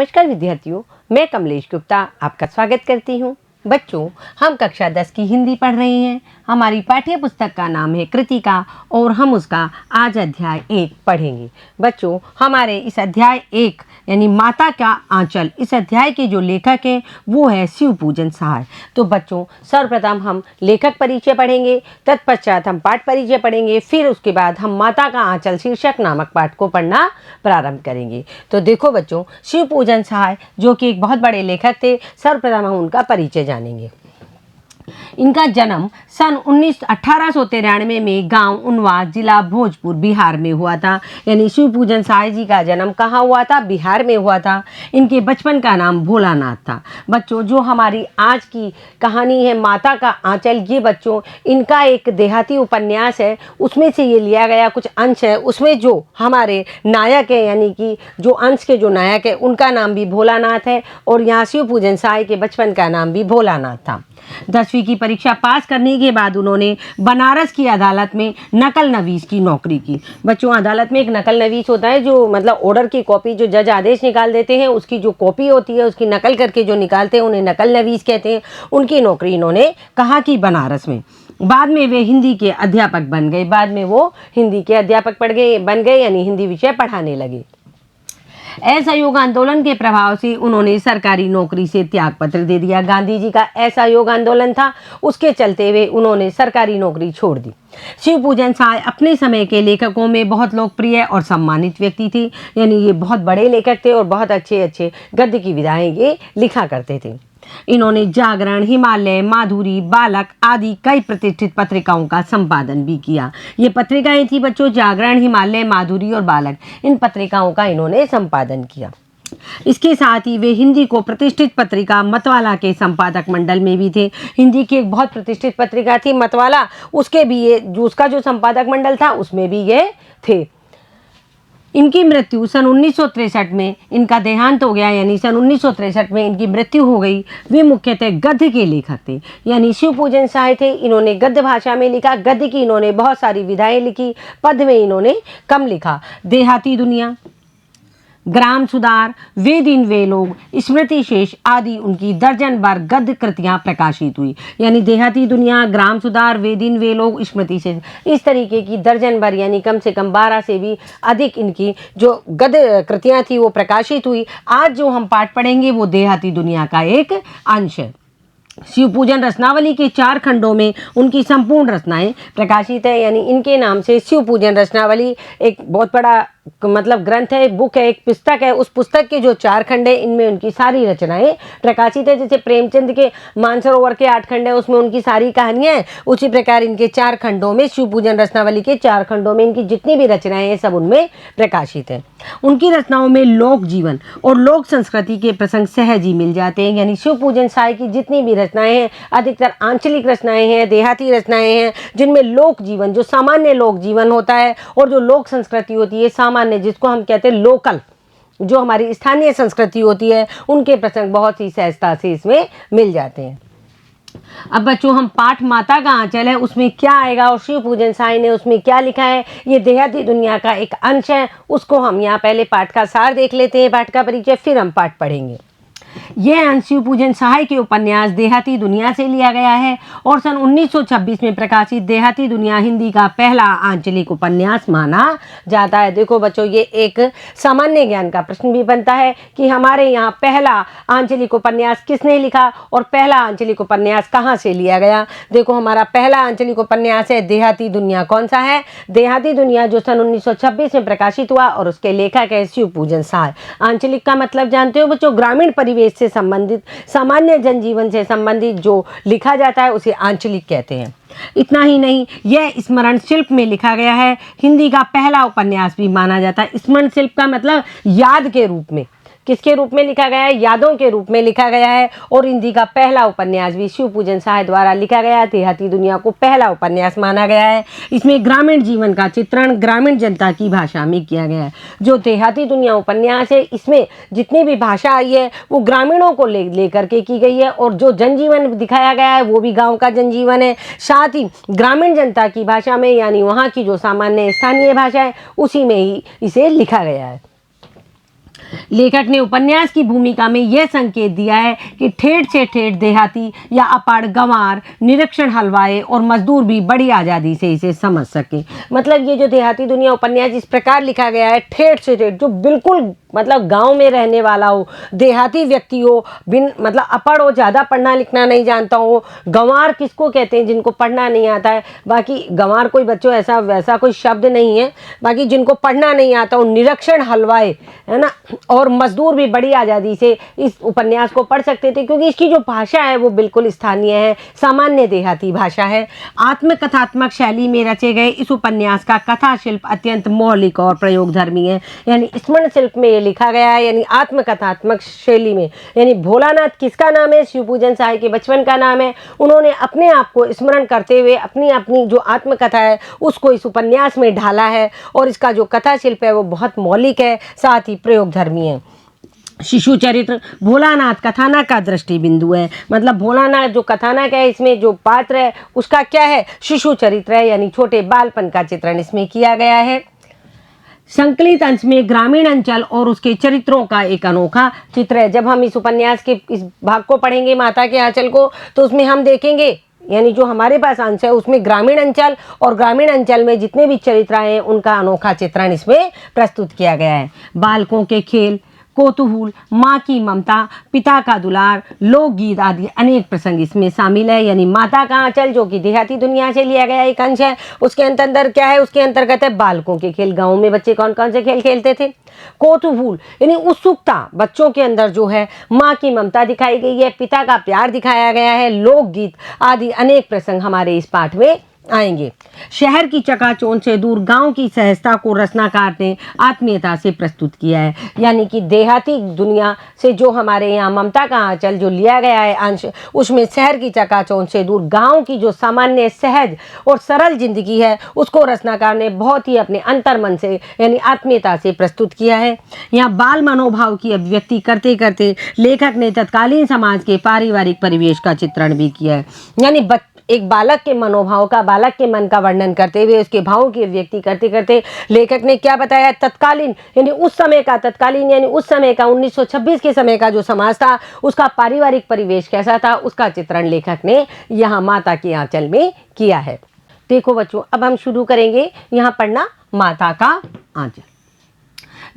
नमस्कार विद्यार्थियों, मैं कमलेश गुप्ता आपका स्वागत करती हूँ। बच्चों, हम कक्षा 10 की हिंदी पढ़ रहे हैं। हमारी पाठ्य पुस्तक का नाम है कृतिका और हम उसका आज अध्याय 1 पढ़ेंगे। बच्चों, हमारे इस अध्याय 1 यानी माता का आंचल, इस अध्याय के जो लेखक हैं वो है शिवपूजन सहाय। तो बच्चों, सर्वप्रथम हम लेखक परिचय पढ़ेंगे, तत्पश्चात हम पाठ परिचय पढ़ेंगे, फिर उसके बाद हम माता का आंचल शीर्षक नामक पाठ को पढ़ना प्रारंभ करेंगे। तो देखो बच्चों, शिवपूजन सहाय जो कि एक बहुत बड़े लेखक थे, सर्वप्रथम हम उनका परिचय जानेंगे। इनका जन्म सन 1893 में गांव उनवा, जिला भोजपुर, बिहार में हुआ था। यानी शिवपूजन सहाय जी का जन्म कहाँ हुआ था? बिहार में हुआ था। इनके बचपन का नाम भोलानाथ था। बच्चों, जो हमारी आज की कहानी है माता का आंचल, ये बच्चों इनका एक देहाती उपन्यास है, उसमें से ये लिया गया कुछ अंश है। उसमें जो हमारे नायक है, यानी कि जो अंश के जो नायक है, उनका नाम भी भोलानाथ है और यहाँ शिवपूजन सहाय के बचपन का नाम भी भोलानाथ था। 10वीं की परीक्षा पास करने के बाद उन्होंने बनारस की अदालत में नकल नवीस की नौकरी की। बच्चों, अदालत में एक नकल नवीस होता है, जो मतलब ऑर्डर की कॉपी, जो जज आदेश निकाल देते हैं उसकी जो कॉपी होती है उसकी नकल करके जो निकालते हैं उन्हें नकल नवीस कहते हैं। उनकी नौकरी इन्होंने कहाँ की? बनारस में। बाद में वे हिंदी के अध्यापक बन गए। बाद में वो हिंदी के अध्यापक बन गए, यानी हिंदी विषय पढ़ाने लगे। असहयोग आंदोलन के प्रभाव से उन्होंने सरकारी नौकरी से त्याग पत्र दे दिया। गांधी जी का असहयोग आंदोलन था, उसके चलते हुए उन्होंने सरकारी नौकरी छोड़ दी। शिवपूजन सहाय अपने समय के लेखकों में बहुत लोकप्रिय और सम्मानित व्यक्ति थे। यानी ये बहुत बड़े लेखक थे और बहुत अच्छे अच्छे गद्य की विधाएं ये लिखा करते थे। इन्होंने जागरण, हिमालय, माधुरी, बालक आदि कई प्रतिष्ठित पत्रिकाओं का संपादन भी किया। ये पत्रिकाएं थी बच्चों जागरण, हिमालय, माधुरी और बालक। इन पत्रिकाओं का इन्होंने संपादन किया। इसके साथ ही वे हिंदी को प्रतिष्ठित पत्रिका मतवाला के संपादक मंडल में भी थे। हिंदी की एक बहुत प्रतिष्ठित पत्रिका थी मतवाला, उसके भी ये उसका जो संपादक मंडल था उसमें भी ये थे। इनकी मृत्यु सन 1963 में, इनका देहांत हो गया, यानी सन 1963 में इनकी मृत्यु हो गई। वे मुख्यतः गद्य के लेखक थे, यानी शिवपूजन सहाय थे। इन्होंने गद्य भाषा में लिखा, गद्य की इन्होंने बहुत सारी विधाएं लिखी, पद्य में इन्होंने कम लिखा। देहाती दुनिया, ग्राम सुधार, वे दिन वे लोग, स्मृति शेष आदि उनकी दर्जन भर गद्य कृतियां प्रकाशित हुई। यानी देहाती दुनिया, ग्राम सुधार, वे दिन वे लोग, स्मृति शेष, इस तरीके की दर्जन भर यानी कम से कम 12 से भी अधिक इनकी जो गद्य कृतियां थी वो प्रकाशित हुई। आज जो हम पाठ पढ़ेंगे वो देहाती दुनिया का एक अंश है। शिवपूजन रचनावली के 4 खंडों में उनकी संपूर्ण रचनाएं प्रकाशित है। यानी इनके नाम से शिवपूजन रचनावली एक बहुत बड़ा मतलब ग्रंथ है, बुक है, एक पुस्तक है। उस पुस्तक के जो 4 खंड है इनमें उनकी सारी रचनाएं प्रकाशित है। जैसे प्रेमचंद के मानसरोवर के 8 खंड है, उसमें उनकी सारी कहानियां हैं, उसी प्रकार इनके 4 खंडों में, शिवपूजन रचनावली के 4 खंडों में इनकी जितनी भी रचनाएं हैं सब उनमें प्रकाशित है। उनकी रचनाओं में लोक जीवन और लोक संस्कृति के प्रसंग सहज ही मिल जाते हैं। यानी शिवपूजन सहाय की जितनी भी रचनाएं हैं अधिकतर आंचलिक रचनाएं हैं, देहाती रचनाएं हैं, जिनमें लोक जीवन, जो सामान्य लोक जीवन होता है, और जो लोक संस्कृति होती है सामान्य, जिसको हम कहते हैं लोकल, जो हमारी स्थानीय संस्कृति होती है, उनके प्रसंग बहुत ही सहजता से इसमें मिल जाते हैं। अब बच्चों, हम पाठ माता का आंचल है उसमें क्या आएगा और शिवपूजन सहाय ने उसमें क्या लिखा है, ये देहाती दुनिया का एक अंश है। उसको हम यहाँ पहले पाठ का सार देख लेते हैं, पाठ का परिचय, फिर हम पाठ पढ़ेंगे। यह अंश शिवपूजन सहाय के उपन्यास देहाती दुनिया से लिया गया है और सन 1926 में प्रकाशित देहाती दुनिया हिंदी का पहला आंचलिक उपन्यास माना जाता है। देखो बच्चों, ये एक सामान्य ज्ञान का प्रश्न भी बनता है कि हमारे यहाँ पहला आंचलिक उपन्यास किसने लिखा और पहला आंचलिक उपन्यास कहाँ से लिया गया। देखो, हमारा पहला आंचलिक उपन्यास है देहाती दुनिया। कौन सा है? देहाती दुनिया, जो सन 1926 में प्रकाशित हुआ और उसके लेखक है शिवपूजन सहाय। आंचलिक का मतलब जानते हो बच्चों? ग्रामीण परिवेश से संबंधित, सामान्य जनजीवन से संबंधित जो लिखा जाता है उसे आंचलिक कहते हैं। इतना ही नहीं, यह स्मरण शिल्प में लिखा गया है। हिंदी का पहला उपन्यास भी माना जाता है। स्मरण शिल्प का मतलब याद के रूप में, किसके रूप में लिखा गया है? यादों के रूप में लिखा गया है। और हिंदी का पहला उपन्यास भी शिवपूजन सहाय द्वारा लिखा गया है। देहाती दुनिया को पहला उपन्यास माना गया है। इसमें ग्रामीण जीवन का चित्रण ग्रामीण जनता की भाषा में किया गया है। जो देहाती दुनिया उपन्यास है, इसमें जितनी भी भाषा आई है वो ग्रामीणों को लेकर के की गई है, और जो जनजीवन दिखाया गया है वो भी गाँव का जनजीवन है। साथ ही ग्रामीण जनता की भाषा में, यानी वहाँ की जो सामान्य स्थानीय भाषा है, उसी में ही इसे लिखा गया है। लेखक ने उपन्यास की भूमिका में यह संकेत दिया है कि ठेठ से ठेठ देहाती या अपाड़ गंवार, निरीक्षण हलवाई और मजदूर भी बड़ी आज़ादी से इसे समझ सके। मतलब ये जो देहाती दुनिया उपन्यास इस प्रकार लिखा गया है, ठेठ से ठेठ, जो बिल्कुल मतलब गांव में रहने वाला हो, देहाती व्यक्ति हो, बिन मतलब अपढ़ हो, ज़्यादा पढ़ना लिखना नहीं जानता हो। गंवार किसको कहते हैं? जिनको पढ़ना नहीं आता है। बाकी गंवार कोई बच्चों ऐसा वैसा कोई शब्द नहीं है, बाकी जिनको पढ़ना नहीं आता हो, निरीक्षण हलवाई, है ना, और मजदूर भी बड़ी आज़ादी से इस उपन्यास को पढ़ सकते थे, क्योंकि इसकी जो भाषा है वो बिल्कुल स्थानीय है, सामान्य देहाती भाषा है। आत्मकथात्मक शैली में रचे गए इस उपन्यास का कथा शिल्प अत्यंत मौलिक और प्रयोगधर्मी है। यानी स्मरण शिल्प में लिखा गया है, यानी आत्मकथात्मक शैली में। यानी भोलानाथ किसका नाम है? शिवपूजन साय के बचपन का नाम है। उन्होंने अपने आप को स्मरण करते हुए अपनी अपनी जो आत्मकथा है उसको इस उपन्यास में ढाला है, और इसका जो कथा शिल्प है वो बहुत मौलिक है, साथ ही प्रयोगधर्मी है। शिशु चरित्र भोलानाथ कथानक का दृष्टि बिंदु है। मतलब भोलानाथ जो कथानक है, इसमें जो पात्र है उसका क्या है? शिशु चरित्र है, यानी छोटे बालपन का चित्रण इसमें किया गया है। संकलित अंश में ग्रामीण अंचल और उसके चरित्रों का एक अनोखा चित्र है। जब हम इस उपन्यास के इस भाग को पढ़ेंगे, माता के आंचल को, तो उसमें हम देखेंगे, यानी जो हमारे पास अंश है उसमें ग्रामीण अंचल और ग्रामीण अंचल में जितने भी चरित्र हैं उनका अनोखा चित्रण इसमें प्रस्तुत किया गया है। बालकों के खेल, कौतूहल, माँ की ममता, पिता का दुलार, लोकगीत आदि अनेक प्रसंग इसमें शामिल है। यानी माता का आंचल जो कि देहाती दुनिया से लिया गया एक अंश है, उसके अंदर क्या है? उसके अंतर्गत है बालकों के खेल। गाँव में बच्चे कौन कौन से खेल खेलते थे? कौतूहल यानी उत्सुकता बच्चों के अंदर जो है, माँ की ममता दिखाई गई है, पिता का प्यार दिखाया गया है, लोकगीत आदि अनेक प्रसंग हमारे इस पाठ में आएंगे। शहर की चकाचौंध से दूर गांव की सहजता को रचनाकार ने आत्मीयता से प्रस्तुत किया है। यानी कि देहाती दुनिया से जो हमारे यहाँ ममता का आंचल जो लिया गया है अंश, उसमें शहर की चकाचौंध से दूर गांव की जो सामान्य सहज और सरल जिंदगी है उसको रचनाकार ने बहुत ही अपने अंतर्मन से यानी आत्मीयता से प्रस्तुत किया है। यहाँ बाल मनोभाव की अभिव्यक्ति करते करते लेखक ने तत्कालीन समाज के पारिवारिक परिवेश का चित्रण भी किया है। यानी एक बालक के मनोभाव का, बालक के मन का वर्णन करते हुए उसके भावों की अभिव्यक्ति करते करते लेखक ने क्या बताया? तत्कालीन यानी उस समय का, तत्कालीन यानी उस समय का 1926 के समय का जो समाज था उसका पारिवारिक परिवेश कैसा था उसका चित्रण लेखक ने यहाँ माता के आंचल में किया है। देखो बच्चों, अब हम शुरू करेंगे यहाँ पढ़ना माता का आंचल।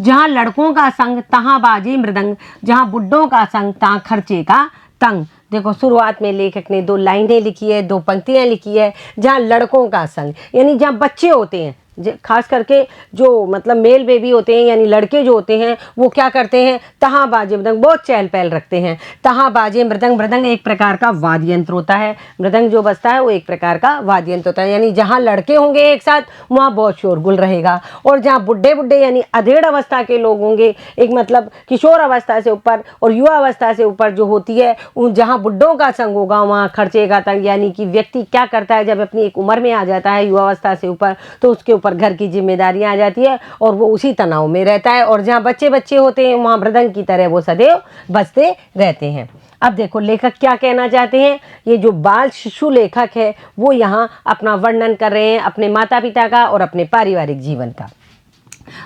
जहाँ लड़कों का संग तहाँ बाजे मृदंग, जहाँ बुड्ढों का संग तहाँ खर्चे का तंग। देखो शुरुआत में लेखक ने 2 लाइनें लिखी है, 2 पंक्तियां लिखी है। जहाँ लड़कों का संग यानी जहाँ बच्चे होते हैं, खास करके जो मतलब मेल बेबी होते हैं यानी लड़के जो होते हैं वो क्या करते हैं? तहाँ बाजे मृदंग, बहुत चहल पहल रखते हैं। तहाँ बाजे मृदंग, मृदंग एक प्रकार का वाद्य यंत्र होता है, मृदंग जो बजता है वो एक प्रकार का वाद्य यंत्र होता है। यानी जहाँ लड़के होंगे एक साथ वहाँ बहुत शोरगुल रहेगा, और जहाँ बुढ़े बुढ़े यानी अधेड़ अवस्था के लोग होंगे, एक मतलब किशोर अवस्था से ऊपर और युवा अवस्था से ऊपर जो होती है, जहाँ बुढ़ों का संग होगा वहाँ खर्चे का तंग। यानी कि व्यक्ति क्या करता है, जब अपनी एक उम्र में आ जाता है युवा अवस्था से ऊपर, तो उसके पर घर की जिम्मेदारियां आ जाती है और वो उसी तनाव में रहता है। और जहाँ बच्चे बच्चे होते हैं वहाँ मृदंग की तरह वो सदैव बजते रहते हैं। अब देखो लेखक क्या कहना चाहते हैं। ये जो बाल शिशु लेखक है वो यहाँ अपना वर्णन कर रहे हैं अपने माता पिता का और अपने पारिवारिक जीवन का।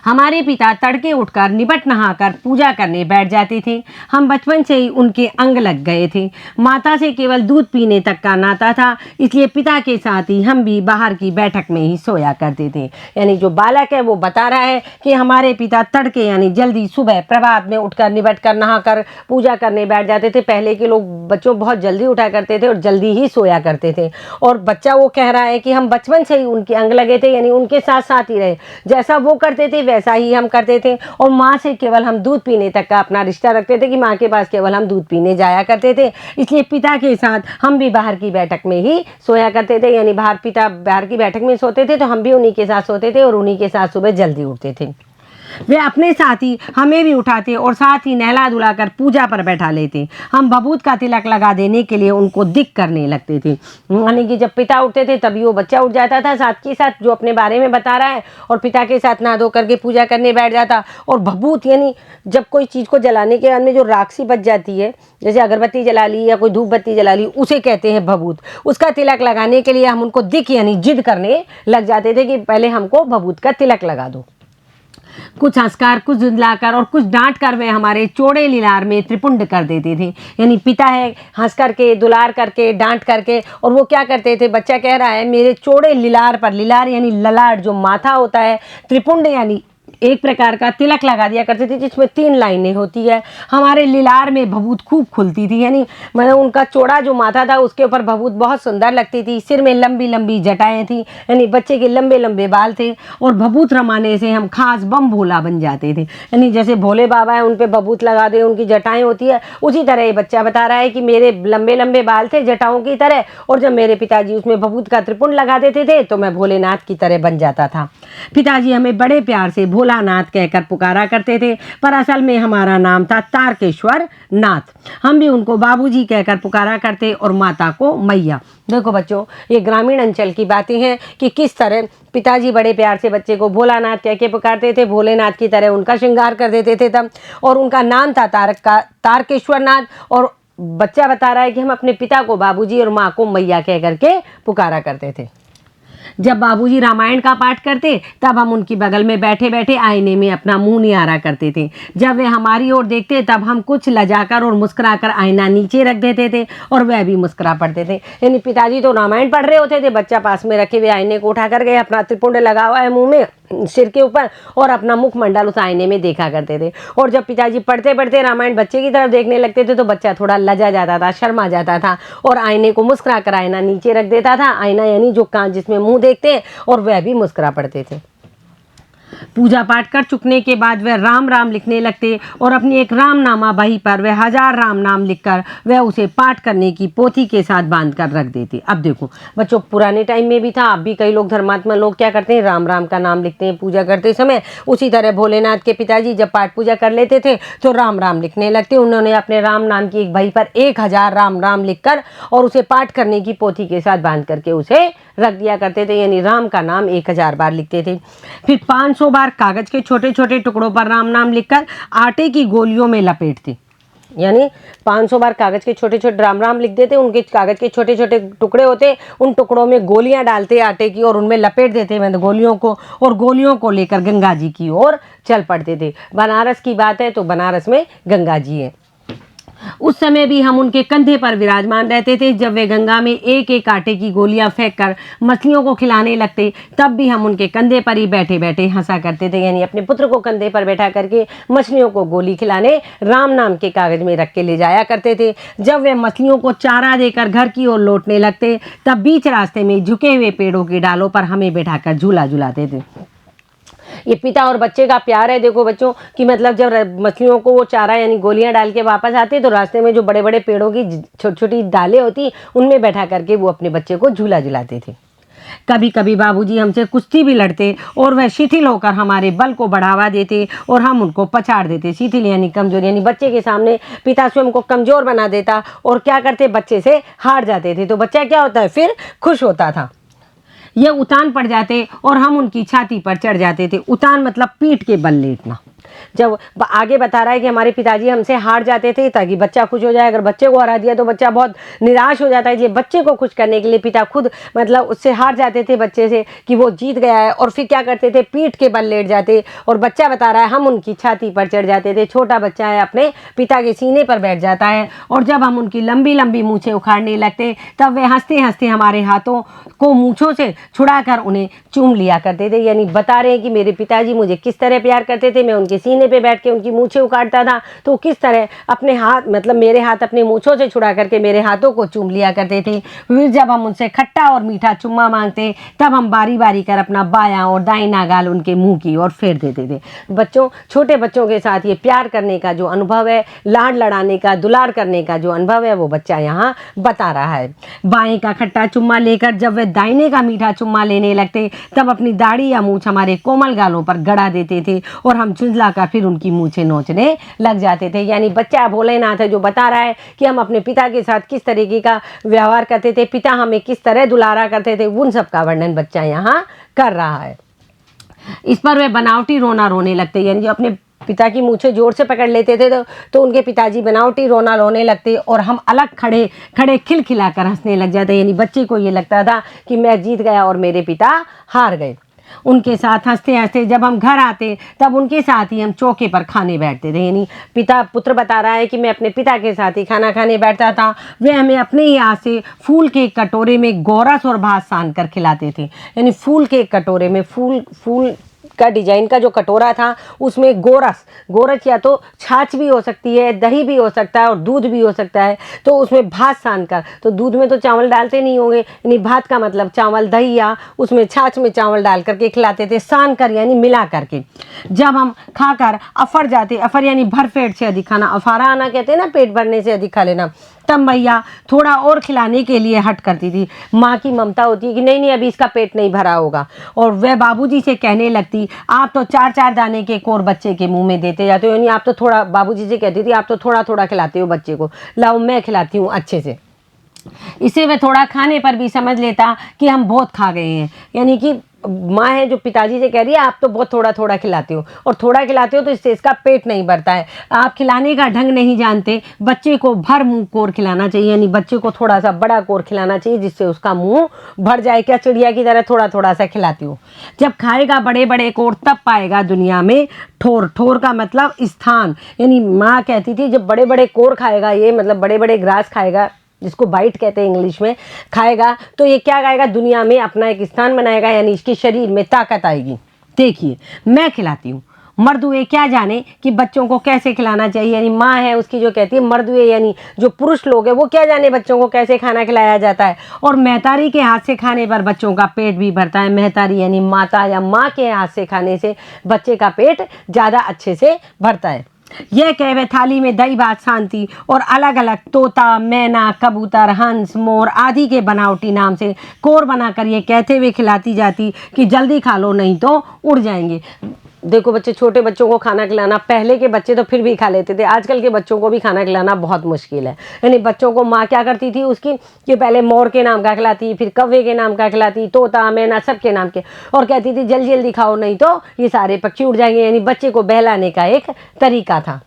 हमारे पिता तड़के उठकर निबट नहाकर पूजा करने बैठ जाते थे। हम बचपन से ही उनके अंग लग गए थे। माता से केवल दूध पीने तक का नाता था, इसलिए पिता के साथ ही हम भी बाहर की बैठक में ही सोया करते थे। यानी जो बालक है वो बता रहा है कि हमारे पिता तड़के यानी जल्दी सुबह प्रभात में उठकर निबट कर नहाकर पूजा करने बैठ जाते थे। पहले के लोग बच्चों बहुत जल्दी उठा करते थे और जल्दी ही सोया करते थे। और बच्चा वो कह रहा है कि हम बचपन से ही उनके अंग लगे थे, यानी उनके साथ साथ ही रहे, जैसा वो करते थे वैसा ही हम करते थे। और माँ से केवल हम दूध पीने तक का अपना रिश्ता रखते थे कि माँ के पास केवल हम दूध पीने जाया करते थे, इसलिए पिता के साथ हम भी बाहर की बैठक में ही सोया करते थे। यानी पिता बाहर की बैठक में सोते थे तो हम भी उन्हीं के साथ सोते थे और उन्हीं के साथ सुबह जल्दी उठते थे। वे अपने साथ ही हमें भी उठाते और साथ ही नहला धुलाकर पूजा पर बैठा लेते। हम भभूत का तिलक लगा देने के लिए उनको दिक करने लगते थे। यानी कि जब पिता उठते थे तभी वो बच्चा उठ जाता था साथ के साथ जो अपने बारे में बता रहा है, और पिता के साथ नहा धो करके पूजा करने बैठ जाता। और भभूत यानी जब कोई चीज़ को जलाने के बाद में जो राखसी बच जाती है, जैसे अगरबत्ती जला ली या कोई धूप बत्ती जला ली, उसे कहते हैं भभूत। उसका तिलक लगाने के लिए हम उनको दिक यानी जिद करने लग जाते थे कि पहले हमको भभूत का तिलक लगा दो। कुछ हंसकर, कुछ झुंझलाकर और कुछ डांट कर वे हमारे चौड़े लीलार में त्रिपुंड कर देते थे। यानी पिता है हंस करके, दुलार करके, डांट करके, और वो क्या करते थे, बच्चा कह रहा है मेरे चौड़े लीलार पर, लीलार यानी ललाट जो माथा होता है, त्रिपुंड यानी एक प्रकार का तिलक लगा दिया करते थे जिसमें 3 लाइनें होती है। हमारे लीलार में भभूत खूब खुलती थी, यानी मतलब उनका चौड़ा जो माथा था उसके ऊपर भभूत बहुत सुंदर लगती थी। सिर में लंबी लंबी जटाएं थी, यानी बच्चे के लंबे लंबे बाल थे, और भभूत रमाने से हम खास बम भोला बन जाते थे। यानी जैसे भोले बाबा है उन पे भभूत लगा दे, उनकी जटाएं होती है, उसी तरह ये बच्चा बता रहा है कि मेरे लंबे लंबे बाल थे जटाओं की तरह, और जब मेरे पिताजी उसमें भभूत का त्रिपुंड लगा देते थे तो मैं भोलेनाथ की तरह बन जाता था। पिताजी हमें बड़े प्यार से भोलानाथ कहकर पुकारा करते थे, पर असल में हमारा नाम था तारकेश्वर नाथ। हम भी उनको बाबूजी कहकर पुकारा करते और माता को मैया। देखो बच्चों, ये ग्रामीण अंचल की बातें हैं कि किस तरह पिताजी बड़े प्यार से बच्चे को भोलानाथ कह के पुकारते थे, भोलेनाथ की तरह उनका श्रृंगार कर देते थे तब, और उनका नाम था तारकेश्वर नाथ। और बच्चा बता रहा है कि हम अपने पिता को बाबूजी और माँ को मैया कह करके पुकारा करते थे। जब बाबूजी रामायण का पाठ करते तब हम उनकी बगल में बैठे बैठे आईने में अपना मुंह निहारा करते थे। जब वे हमारी ओर देखते तब हम कुछ लजाकर और मुस्कुराकर आईना नीचे रख देते थे और वह भी मुस्कुरा पड़ते थे। यानी पिताजी तो रामायण पढ़ रहे होते थे, बच्चा पास में रखे हुए आईने को उठा कर गए, अपना त्रिपुंड लगा हुआ है मुंह में, सिर के ऊपर, और अपना मुखमंडल उस आईने में देखा करते थे। और जब पिताजी पढ़ते पढ़ते रामायण बच्चे की तरफ देखने लगते थे तो बच्चा थोड़ा लजा जाता था, शर्मा जाता था, और आईने को मुस्कुरा कर आईना नीचे रख देता था। आईना यानी जो कांच जिसमें मुंह देखते हैं, और वह भी मुस्कुरा पड़ते थे। पूजा पाठ कर चुकने के बाद वह राम राम लिखने लगते और अपनी एक रामनामा बही पर वह 1000 राम नाम लिखकर वह उसे पाठ करने की पोथी के साथ बांध कर रख देते। अब देखो बच्चों, पुराने टाइम में भी था, अब भी कई लोग धर्मात्मा लोग क्या करते हैं, राम राम का नाम लिखते हैं पूजा करते समय। उसी तरह भोलेनाथ के पिताजी जब पाठ पूजा कर लेते थे तो राम राम लिखने लगते। उन्होंने अपने राम नाम की एक बही पर 1000 राम राम लिखकर और उसे पाठ करने की पोथी के साथ बांध करके उसे रख दिया करते थे। यानी राम का नाम 1000 बार लिखते थे। फिर 500 बार कागज के छोटे छोटे टुकड़ों पर राम नाम लिखकर आटे की गोलियों में लपेटते। यानी 500 बार कागज के छोटे छोटे राम राम लिख देते, उनके कागज के छोटे छोटे टुकड़े होते, उन टुकड़ों में गोलियां डालते आटे की और उनमें लपेट देते मतलब गोलियों को, और गोलियों को लेकर गंगा जी की ओर चल पड़ते थे। बनारस की बात है तो बनारस में गंगा जी है। उस समय भी हम उनके कंधे पर विराजमान रहते थे। जब वे गंगा में एक एक आटे की गोलियां फेंककर मछलियों को खिलाने लगते तब भी हम उनके कंधे पर ही बैठे बैठे हंसा करते थे। यानी अपने पुत्र को कंधे पर बैठा करके मछलियों को गोली खिलाने राम नाम के कागज में रख के ले जाया करते थे। जब वे मछलियों को चारा देकर घर की ओर लौटने लगते तब बीच रास्ते में झुके हुए पेड़ों की डालों पर हमें बैठाकर झूला झुलाते थे। ये पिता और बच्चे का प्यार है। देखो बच्चों कि मतलब जब मछलियों को वो चारा यानी गोलियां डाल के वापस आते तो रास्ते में जो बड़े बड़े पेड़ों की छोटी छोटी डालें होती उनमें बैठा करके वो अपने बच्चे को झूला झुलाते थे। कभी कभी बाबूजी हमसे कुश्ती भी लड़ते और वह शिथिल होकर हमारे बल को बढ़ावा देते और हम उनको पछाड़ देते। शिथिल यानी कमजोर, यानी बच्चे के सामने पिता स्वयं को कमजोर बना देता और क्या करते, बच्चे से हार जाते थे। तो बच्चा क्या होता है, फिर खुश होता था। ये उतान पड़ जाते और हम उनकी छाती पर चढ़ जाते थे। उतान मतलब पीठ के बल लेटना। जब आगे बता रहा है कि हमारे पिताजी हमसे हार जाते थे ताकि बच्चा खुश हो जाए। अगर बच्चे को हरा दिया तो बच्चा बहुत निराश हो जाता है। ये बच्चे को खुश करने के लिए पिता खुद मतलब उससे हार जाते थे बच्चे से कि वो जीत गया है, और फिर क्या करते थे, पीठ के बल लेट जाते। और बच्चा बता रहा है हम उनकी छाती पर चढ़ जाते थे। छोटा बच्चा है अपने पिता के सीने पर बैठ जाता है, और जब हम उनकी लंबी लंबी मूछें उखाड़ने लगते तब वे हंसते हंसते हमारे हाथों को मूछों से छुड़ाकर उन्हें चूम लिया करते थे। यानी बता रहे हैं कि मेरे पिताजी मुझे किस तरह प्यार करते थे। मैं उनके सीने पे बैठ के उनकी मूछें उखाड़ता था तो किस तरह अपने हाथ मतलब मेरे हाथ अपने मूछों से छुड़ा करके मेरे हाथों को चूम लिया करते थे। फिर जब हम उनसे खट्टा और मीठा चुम्मा मांगते तब हम बारी बारी कर अपना बायां और दाहिना गाल उनके मुंह की ओर फेर देते थे। बच्चों, छोटे बच्चों के साथ ये प्यार करने का जो अनुभव है, लाड लड़ाने का, दुलार करने का जो अनुभव है, वो बच्चा यहाँ बता रहा है। बाएं का खट्टा चुम्मा लेकर जब वे दाहिने का मीठा चुम्मा लेने लगते तब अपनी दाढ़ी या मूछ हमारे कोमल गालों पर गड़ा देते थे और हम झुंझला कर फिर उनकी मूछें नोचने लग जाते थे। यानी बच्चा भोलेनाथ है जो बता रहा है कि हम अपने पिता के साथ किस तरीके का व्यवहार करते थे, पिता हमें किस तरह दुलारा करते थे, उन सब का वर्णन बच्चा यहाँ कर रहा है। इस पर वे बनावटी रोना रोने लगते। यानी जो अपने पिता की मूछें जोर से पकड़ लेते थे तो उनके पिताजी बनावटी रोना रोने लगते और हम अलग खड़े खड़े खिलखिलाकर हंसने लग जाते। यानी बच्चे को ये लगता था कि मैं जीत गया और मेरे पिता हार गए। उनके साथ हंसते हंसते जब हम घर आते तब उनके साथ ही हम चौके पर खाने बैठते थे। यानी पिता पुत्र बता रहा है कि मैं अपने पिता के साथ ही खाना खाने बैठता था। वे हमें अपने ही हाथ से फूल के कटोरे में गोरस और भात सान कर खिलाते थे। यानी फूल के कटोरे में फूल का डिजाइन का जो कटोरा था उसमें गोरस या तो छाछ भी हो सकती है, दही भी हो सकता है और दूध भी हो सकता है। तो उसमें भात सान कर, तो दूध में तो चावल डालते नहीं होंगे, यानी भात का मतलब चावल, दही या उसमें छाछ में चावल डाल करके खिलाते थे, सान कर यानी मिला करके। जब हम खाकर अफर जाते, अफर यानी भर पेट से अधिक खाना, अफारा आना कहते हैं ना, पेट भरने से अधिक खा लेना, तब मैया थोड़ा और खिलाने के लिए हट करती थी। माँ की ममता होती है कि नहीं अभी इसका पेट नहीं भरा होगा, और वह बाबूजी से कहने लगती आप तो 4-4 दाने के कोर बच्चे के मुंह में देते जाते हो, यानी आप तो थोड़ा, बाबूजी से कहती थी आप तो थोड़ा थोड़ा खिलाते हो बच्चे को, लाओ मैं खिलाती हूँ अच्छे से। इसे वह थोड़ा खाने पर भी समझ लेता कि हम बहुत खा गए हैं। यानी कि माँ है जो पिताजी से कह रही है आप तो बहुत थोड़ा थोड़ा खिलाते हो, और थोड़ा खिलाते हो तो इससे इसका पेट नहीं भरता है। आप खिलाने का ढंग नहीं जानते, बच्चे को भर मुंह कोर खिलाना चाहिए, यानी बच्चे को थोड़ा सा बड़ा कोर खिलाना चाहिए जिससे उसका मुंह भर जाए। क्या चिड़िया की तरह थोड़ा थोड़ा सा खिलाती हो? जब खाएगा बड़े बड़े कोर तब पाएगा दुनिया में ठोर। ठोर का मतलब स्थान, यानी माँ कहती थी जब बड़े बड़े कोर खाएगा, ये मतलब बड़े बड़े ग्रास खाएगा जिसको बाइट कहते हैं इंग्लिश में, खाएगा तो ये क्या खाएगा, दुनिया में अपना एक स्थान बनाएगा, यानी इसके शरीर में ताकत आएगी। देखिए मैं खिलाती हूँ, मर्दुए क्या जाने कि बच्चों को कैसे खिलाना चाहिए। यानी माँ है उसकी जो कहती है, मर्दुए यानी जो पुरुष लोग हैं वो क्या जाने बच्चों को कैसे खाना खिलाया जाता है। और महतारी के हाथ से खाने पर बच्चों का पेट भी भरता है। महतारी यानी माता या माँ के हाथ से खाने से बच्चे का पेट ज़्यादा अच्छे से भरता है। यह कह वह थाली में दही भात शांति और अलग अलग तोता, मैना, कबूतर, हंस, मोर आदि के बनावटी नाम से कोर बनाकर ये कहते हुए खिलाती जाती कि जल्दी खा लो नहीं तो उड़ जाएंगे। देखो बच्चे, छोटे बच्चों को खाना खिलाना, पहले के बच्चे तो फिर भी खा लेते थे, आजकल के बच्चों को भी खाना खिलाना बहुत मुश्किल है। यानी बच्चों को माँ क्या करती थी उसकी कि पहले मोर के नाम का खिलाती, फिर कौवे के नाम का खिलाती, तोता, मैना सब के नाम के, और कहती थी जल्दी जल्दी खाओ नहीं तो ये सारे पक्षी उड़ जाएंगे। यानी बच्चे को बहलाने का एक तरीका था।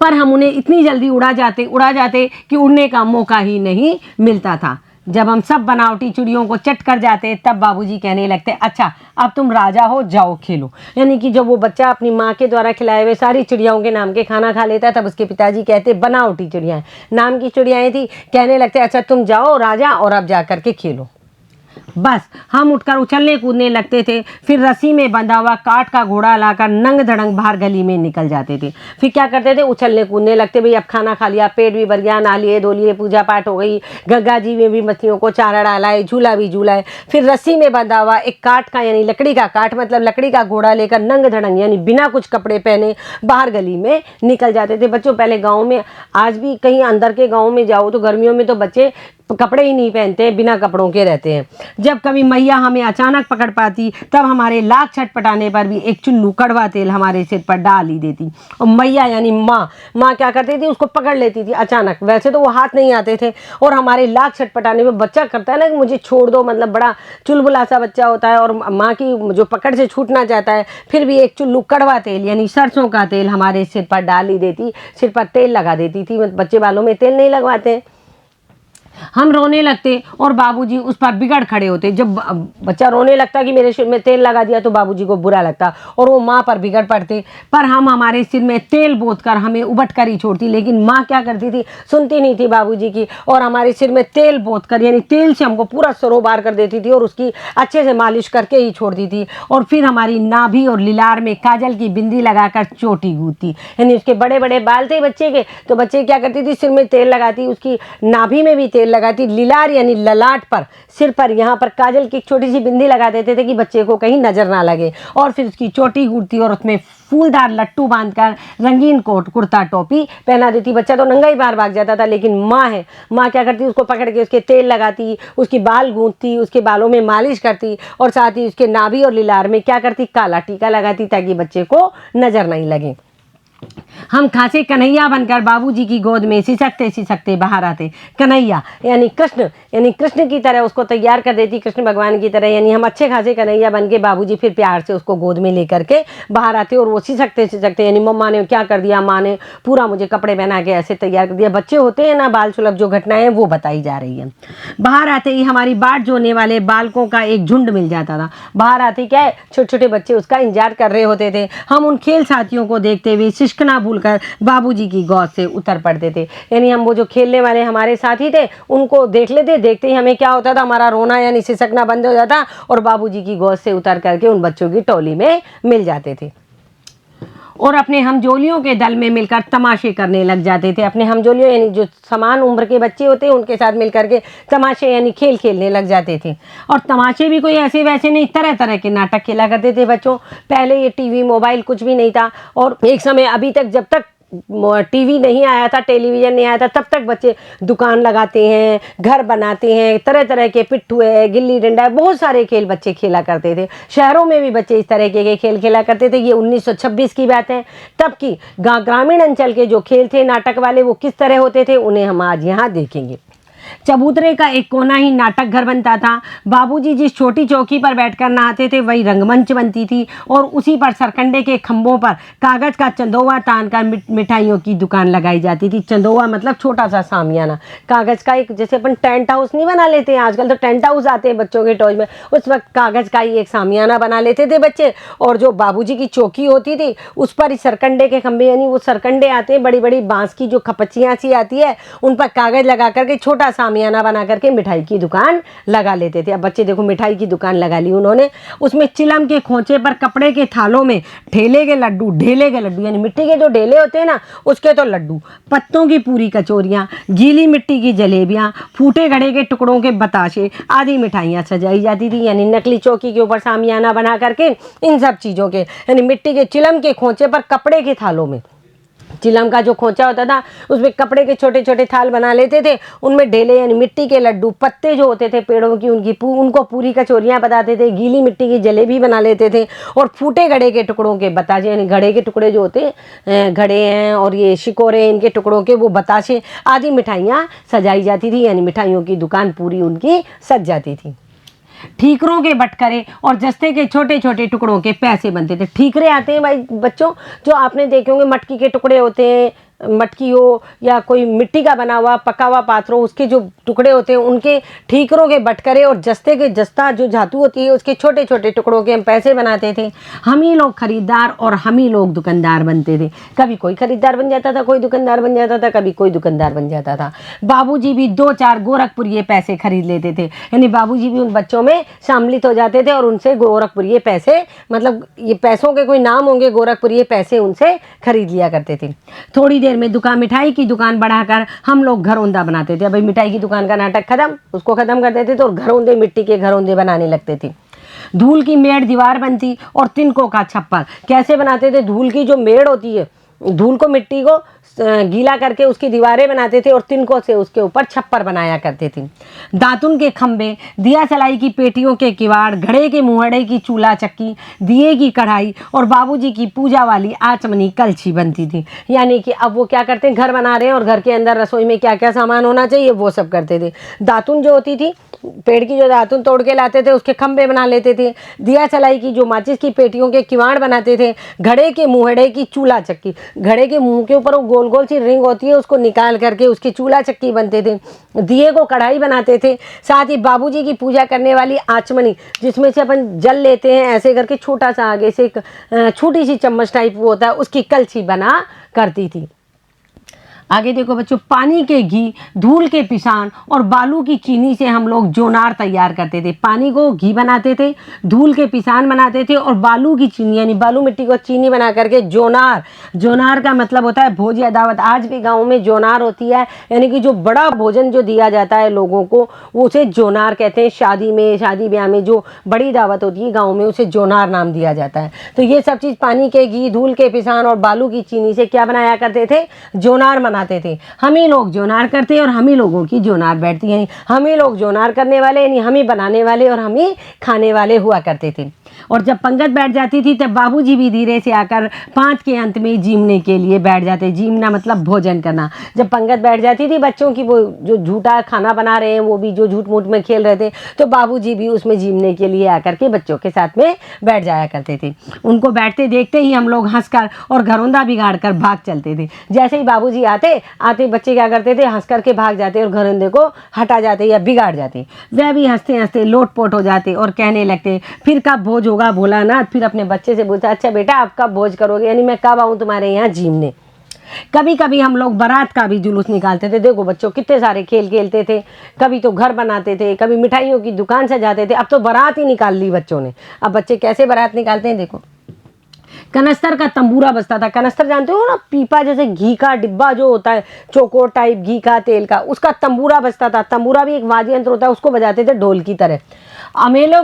पर हम उन्हें इतनी जल्दी उड़ा जाते कि उड़ने का मौका ही नहीं मिलता था। जब हम सब बनावटी चिड़ियों को चट कर जाते तब बाबूजी कहने लगते अच्छा अब तुम राजा हो, जाओ खेलो। यानी कि जब वो बच्चा अपनी माँ के द्वारा खिलाए हुए सारी चिड़ियाओं के नाम के खाना खा लेता तब उसके पिताजी कहते बनावटी चिड़ियाएँ, नाम की चिड़ियाएँ थी, कहने लगते अच्छा तुम जाओ राजा और अब जा कर के खेलो। बस हम उठकर उछलने कूदने लगते थे, फिर रस्सी में बंधा हुआ काठ का घोड़ा लाकर नंग धड़ंग बाहर गली में निकल जाते थे। फिर क्या करते थे, उछलने कूदने लगते, भाई अब खाना खा लिया, पेट भी भर गया, नहा लिए धो लिए, पूजा पाठ हो गई, गंगा जी में भी मछलियों को चारा डाला है, झूला भी झूला है। फिर रस्सी में बंधा हुआ एक काठ का यानी लकड़ी का, काठ मतलब लकड़ी का घोड़ा लेकर नंग धड़ंग यानी बिना कुछ कपड़े पहने बाहर गली में निकल जाते थे। बच्चों पहले गाँव में, आज भी कहीं अंदर के गाँव में जाओ तो गर्मियों में तो बच्चे कपड़े ही नहीं पहनते, बिना कपड़ों के रहते हैं। जब कभी मैया हमें अचानक पकड़ पाती तब हमारे लाख छटपटाने पर भी एक चुल्लू कड़वा तेल हमारे सिर पर डाल ही देती, और मैया यानी माँ क्या करती थी, उसको पकड़ लेती थी अचानक। वैसे तो वो हाथ नहीं आते थे, और हमारे लाख छटपटाने में बच्चा करता है ना कि मुझे छोड़ दो, मतलब बड़ा चुलबुला सा बच्चा होता है और माँ की जो पकड़ से छूटना चाहता है, फिर भी एक चुल्लू कड़वा तेल यानी सरसों का तेल हमारे सिर पर डाल ही देती, सिर पर तेल लगा देती थी। बच्चे बालों में तेल नहीं लगवाते। हम रोने लगते और बाबूजी उस पर बिगड़ खड़े होते। जब बच्चा रोने लगता कि मेरे सिर में तेल लगा दिया तो बाबूजी को बुरा लगता और वो माँ पर बिगड़ पड़ते, पर हम हमारे सिर में तेल बोत कर हमें उबट कर ही छोड़ती। लेकिन माँ क्या करती थी, सुनती नहीं थी बाबूजी की, और हमारे सिर में तेल बोत कर यानी तेल से हमको पूरा सरोबार कर देती थी और उसकी अच्छे से मालिश करके ही छोड़ती थी। और फिर हमारी नाभि और लिलार में काजल की बिंदी लगाकर चोटी गूंथती, यानी उसके बड़े बड़े बाल थे बच्चे के, तो बच्चे क्या करती थी, सिर में तेल लगाती, उसकी नाभि में भी तेल लगाती, लिलार यानी ललाट पर, सिर पर यहाँ पर काजल की छोटी सी बिंदी लगा देते थे कि बच्चे को कहीं नजर ना लगे, और फिर उसकी चोटी गूंथती और उसमें फूलदार लट्टू बांधकर रंगीन कोट कुर्ता टोपी पहना देती। बच्चा तो नंगा ही बाहर भाग जाता था, लेकिन माँ क्या करती, उसको पकड़ के उसके तेल लगाती, उसकी बाल गूंथती, उसके बालों में मालिश करती, और साथ ही उसके नाभि और लिलार में क्या करती, काला टीका लगाती ताकि बच्चे को नजर नहीं लगे। हम खांसे कन्हैया बनकर बाबूजी की गोद में सिसकते सिसकते बाहर आते। कन्हैया यानी कृष्ण की तरह उसको तैयार कर देती, कृष्ण भगवान की तरह, यानी हम अच्छे खासे कन्हैया बन के बाबूजी फिर प्यार से उसको गोद में लेकर के बाहर आते और वो सिसकते सिसकते, यानी मम्मा ने क्या कर दिया, माँ ने पूरा मुझे कपड़े पहना के ऐसे तैयार कर दिया। बच्चे होते हैं ना, बाल सुलभ जो घटनाएं वो बताई जा रही है। बाहर आते ही हमारी बाट जोड़ने वाले बालकों का एक झुंड मिल जाता था। बाहर आते क्या है, छोटे छोटे बच्चे उसका इंतजार कर रहे होते थे। हम उन खेल साथियों को देखते हुए सिसकना भूलकर बाबूजी की गोद से उतर पड़ते थे। यानी हम वो जो खेलने वाले हमारे साथी थे उनको देख लेते, देखते ही हमें क्या होता था, हमारा रोना यानी सिसकना बंद हो जाता और बाबूजी की गोद से उतर करके उन बच्चों की टोली में मिल जाते थे और अपने हमजोलियों के दल में मिलकर तमाशे करने लग जाते थे। अपने हमजोलियों यानी जो समान उम्र के बच्चे होते हैं उनके साथ मिलकर के तमाशे यानी खेल खेलने लग जाते थे। और तमाशे भी कोई ऐसे वैसे नहीं, तरह तरह के नाटक खेला करते थे बच्चों। पहले ये टीवी मोबाइल कुछ भी नहीं था और एक समय अभी तक जब तक टीवी नहीं आया था, टेलीविज़न नहीं आया था, तब तक बच्चे दुकान लगाते हैं, घर बनाते हैं, तरह तरह के पिट्ठू है, गिल्ली डंडा है, बहुत सारे खेल बच्चे खेला करते थे। शहरों में भी बच्चे इस तरह के खेल खेला करते थे। ये 1926 की बात है। तब की ग्रामीण अंचल के जो खेल थे नाटक वाले वो किस तरह होते थे उन्हें हम आज यहाँ देखेंगे। चबूतरे का एक कोना ही नाटक घर बनता था। बाबूजी जिस छोटी चौकी पर बैठकर नहाते थे वही रंगमंच बनती थी और उसी पर सरकंडे के खंभों पर कागज का चंदोवा तान कर मिठाइयों की दुकान लगाई जाती थी। चंदोवा मतलब छोटा सा सामियाना, कागज का एक, जैसे अपन टेंट हाउस नहीं बना लेते हैं आजकल, तो टेंट हाउस आते हैं बच्चों के टॉयज में, उस वक्त कागज का ही एक सामियाना बना लेते थे बच्चे। और जो बाबूजी की चौकी होती थी उस पर ही सरकंडे के खंभे, यानी वो सरकंडे आते हैं, बड़ी बड़ी बांस की जो खपचियाँ सी आती है उन पर कागज लगा करके छोटा सामियाना बना करके मिठाई की दुकान लगा लेते थे। अब बच्चे देखो मिठाई की दुकान लगा ली उन्होंने, उसमें चिलम के खोंचे पर कपड़े के थालों में ढेले के लड्डू यानी मिट्टी के जो ढेले होते हैं ना उसके तो लड्डू, पत्तों की पूरी कचौरियाँ, गीली मिट्टी की जलेबियाँ, फूटे घड़े के टुकड़ों के बताशे आदि मिठाइयाँ सजाई जाती थी। यानी नकली चौकी के ऊपर सामियाना बना करके इन सब चीज़ों के, यानी मिट्टी के चिलम के खोंचे पर कपड़े के थालों में, चिलम का जो खोंचा होता था उसमें कपड़े के छोटे छोटे थाल बना लेते थे, उनमें ढेले यानी मिट्टी के लड्डू, पत्ते जो होते थे पेड़ों की उनको पूरी कचौरियाँ बताते थे, गीली मिट्टी की जलेबी बना लेते थे और फूटे घड़े के टुकड़ों के बताशे, यानी घड़े के टुकड़े जो होते हैं, घड़े हैं और ये शिकोरे इनके टुकड़ों के वो बताशे आदि मिठाइयाँ सजाई जाती थी। यानी मिठाइयों की दुकान पूरी उनकी सज जाती थी। ठीकरों के बटखरे और जस्ते के छोटे छोटे टुकड़ों के पैसे बनते थे। ठीकरे आते हैं भाई बच्चों, जो आपने देखे होंगे मटकी के टुकड़े होते हैं, मटकी हो या कोई मिट्टी का बना हुआ पका हुआ पात्र हो, उसके जो टुकड़े होते हैं उनके ठीकरों के बटखरे और जस्ते के जस्ता जो धातु होती है उसके छोटे छोटे टुकड़ों के हम पैसे बनाते थे। हम ही लोग खरीदार और हम ही लोग दुकानदार बनते थे। कभी कोई खरीदार बन जाता था, कोई दुकानदार बन जाता था, कभी कोई दुकानदार बन जाता था। बाबूजी भी 2-4 गोरखपुरिये पैसे खरीद लेते थे, यानी बाबूजी भी उन बच्चों में सम्मिलित हो जाते थे और उनसे गोरखपुरिये पैसे, मतलब ये पैसों के कोई नाम होंगे, गोरखपुरिये पैसे उनसे खरीद लिया करते थे। थोड़ी देर में मिठाई की दुकान बढ़ाकर हम लोग घरौंदा बनाते थे। अभी मिठाई की दुकान का नाटक खत्म, उसको खत्म कर देते थे और घरौंदे, मिट्टी के घरौंदे बनाने लगते थे। धूल की मेड़ दीवार बनती और तिनकों का छप्पर कैसे बनाते थे। धूल की जो मेड़ होती है, धूल को मिट्टी को गीला करके उसकी दीवारें बनाते थे और तिनकों से उसके ऊपर छप्पर बनाया करते थे। दातुन के खंबे, दिया सलाई की पेटियों के किवाड़, घड़े के मुहड़े की चूल्हा चक्की, दिए की कढ़ाई और बाबूजी की पूजा वाली आचमनी कलछी बनती थी। यानी कि अब वो क्या करते हैं, घर बना रहे हैं और घर के अंदर रसोई में क्या क्या सामान होना चाहिए वो सब करते थे। दातुन जो होती थी, पेड़ की जो दातुन तोड़ के लाते थे उसके खंबे बना लेते थे। दिया सलाई की जो माचिस की पेटियों के किवाड़ बनाते थे। घड़े के मुहड़े की चूल्हा चक्की, घड़े के मुंह के ऊपर वो गोल गोल सी रिंग होती है उसको निकाल करके उसकी चूल्हा चक्की बनते थे। दिए को कढ़ाई बनाते थे। साथ ही बाबूजी की पूजा करने वाली आचमनी, जिसमें से अपन जल लेते हैं ऐसे करके, छोटा सा आगे से एक छोटी सी चम्मच टाइप वो होता है, उसकी कलछी बना करती थी। आगे देखो बच्चों, पानी के घी, धूल के पिसान और बालू की चीनी से हम लोग जोनार तैयार करते थे। पानी को घी बनाते थे, धूल के पिसान बनाते थे और बालू की चीनी यानी बालू मिट्टी को चीनी बना करके जोनार, जोनार का मतलब होता है भोज या दावत। आज भी गाँव में जोनार होती है, यानी कि जो बड़ा भोजन जो दिया जाता है लोगों को वो उसे जोनार कहते हैं। शादी में, शादी ब्याह में जो बड़ी दावत होती है गाँव में उसे जोनार नाम दिया जाता है। तो ये सब चीज़ पानी के घी, धूल के पिसान और बालू की चीनी से क्या बनाया करते थे, जोनार बनाते थे। हम ही लोग जोनार करते और हम ही लोगों की जोनार बैठती, यानी हम ही लोग जोनार करने वाले, यानी हम ही बनाने वाले और हम ही खाने वाले हुआ करते थे। और जब पंगत बैठ जाती थी तब बाबूजी भी धीरे से आकर 5 के अंत में जीमने के लिए बैठ जाते। जीमना मतलब भोजन करना। जब पंगत बैठ जाती थी बच्चों की, वो जो झूठा खाना बना रहे हैं वो भी जो झूठ मूठ में खेल रहे थे, तो बाबूजी भी उसमें जीमने के लिए आकर के बच्चों के साथ में बैठ जाया करते थे। उनको बैठते देखते ही हम लोग हंसकर और घरौंदा बिगाड़ कर भाग चलते थे। जैसे ही बाबूजी आते बच्चे क्या करते थे, हंस करके भाग जाते और घरौंदे को हटा जाते या बिगाड़ जाते। वह भी हंसते हंसते लोटपोट हो जाते और कहने लगते, फिर कब भोज होगा भोलानाथ। फिर अपने बच्चे से पूछा, अच्छा बेटा आप कब भोज करोगे, यानी मैं कब आऊँ तुम्हारे यहाँ जीमने। कभी कभी हम लोग बारात का भी जुलूस निकालते थे। देखो बच्चों कितने सारे खेल खेलते थे। कभी तो घर बनाते थे, कभी मिठाइयों की दुकान सजाते थे। अब तो बारात ही निकाल ली बच्चों ने। अब बच्चे कैसे बारात निकालते हैं देखो, कनस्तर का तंबूरा बजता था। कनस्तर जानते हो ना, पीपा जैसे घी का डिब्बा जो होता है, चौकोर टाइप घी का तेल का, उसका तंबूरा बजता था। तंबूरा भी एक वाद्य यंत्र होता है, उसको बजाते थे ढोल की तरह। अमोले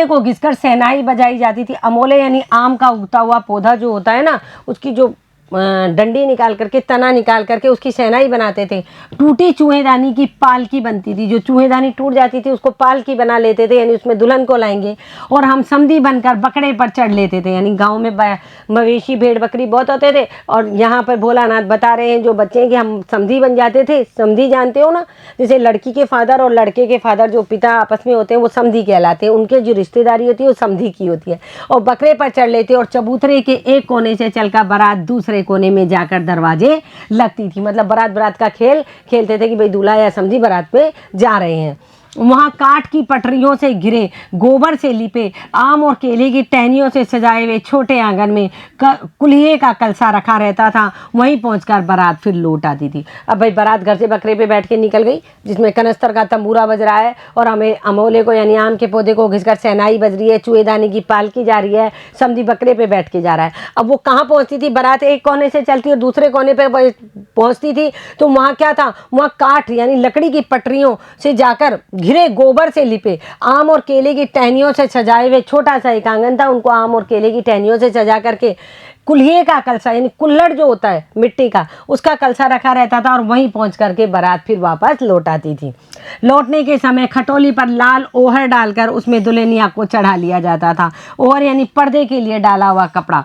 को घिसकर शहनाई बजाई जाती थी। अमोले यानी आम का उगता हुआ पौधा जो होता है ना, उसकी जो डंडी निकाल करके, तना निकाल करके उसकी शहनाई बनाते थे। टूटी चूहेदानी की पालकी बनती थी। जो चूहेदानी टूट जाती थी उसको पालकी बना लेते थे, यानी उसमें दुल्हन को लाएंगे। और हम समधी बनकर बकरे पर चढ़ लेते थे, यानी गांव में मवेशी भेड़ बकरी बहुत होते थे। और यहाँ पर भोलानाथ बता रहे हैं जो बच्चे कि हम समधी बन जाते थे। समधी जानते हो ना, जैसे लड़की के फादर और लड़के के फादर जो पिता आपस में होते हैं वो समधी कहलाते हैं। उनके जो रिश्तेदारी होती है वो समधी की होती है। और बकरे पर चढ़ लेते और चबूतरे के एक कोने से चलकर बारात दूसरे कोने में जाकर दरवाजे लगती थी। मतलब बारात का खेल खेलते थे कि भाई दूल्हा या समधी बारात पे जा रहे हैं। वहाँ काठ की पटरियों से घिरे, गोबर से लिपे, आम और केले की टहनियों से सजाए हुए छोटे आंगन में कुल्हिए का कलसा रखा रहता था। वहीं पहुंचकर बारात फिर लौट आती थी। अब भाई बारात घर से बकरे पे बैठ के निकल गई, जिसमें कनस्तर का तंबूरा बज रहा है और हमें अमोले को यानी आम के पौधे को घिसकर शहनाई बज रही है, चूहेदानी की पालकी जा रही है, समधी बकरे पे बैठ के जा रहा है। अब वो कहाँ पहुँचती थी बारात, एक कोने से चलती और दूसरे कोने पर पहुँचती थी, तो वहाँ क्या था, वहाँ काठ यानी लकड़ी की पटरियों से जाकर घिरे, गोबर से लिपे, आम और केले की टहनियों से सजाए हुए छोटा सा एक आंगन था। उनको आम और केले की टहनियों से सजा करके कुल्हिए का कलसा यानी कुल्हड़ जो होता है मिट्टी का, उसका कलसा रखा रहता था। और वहीं पहुंच करके बारात फिर वापस लौट आती थी। लौटने के समय खटोली पर लाल ओहर डालकर उसमें दुल्हनिया को चढ़ा लिया जाता था। ओहर यानी पर्दे के लिए डाला हुआ कपड़ा,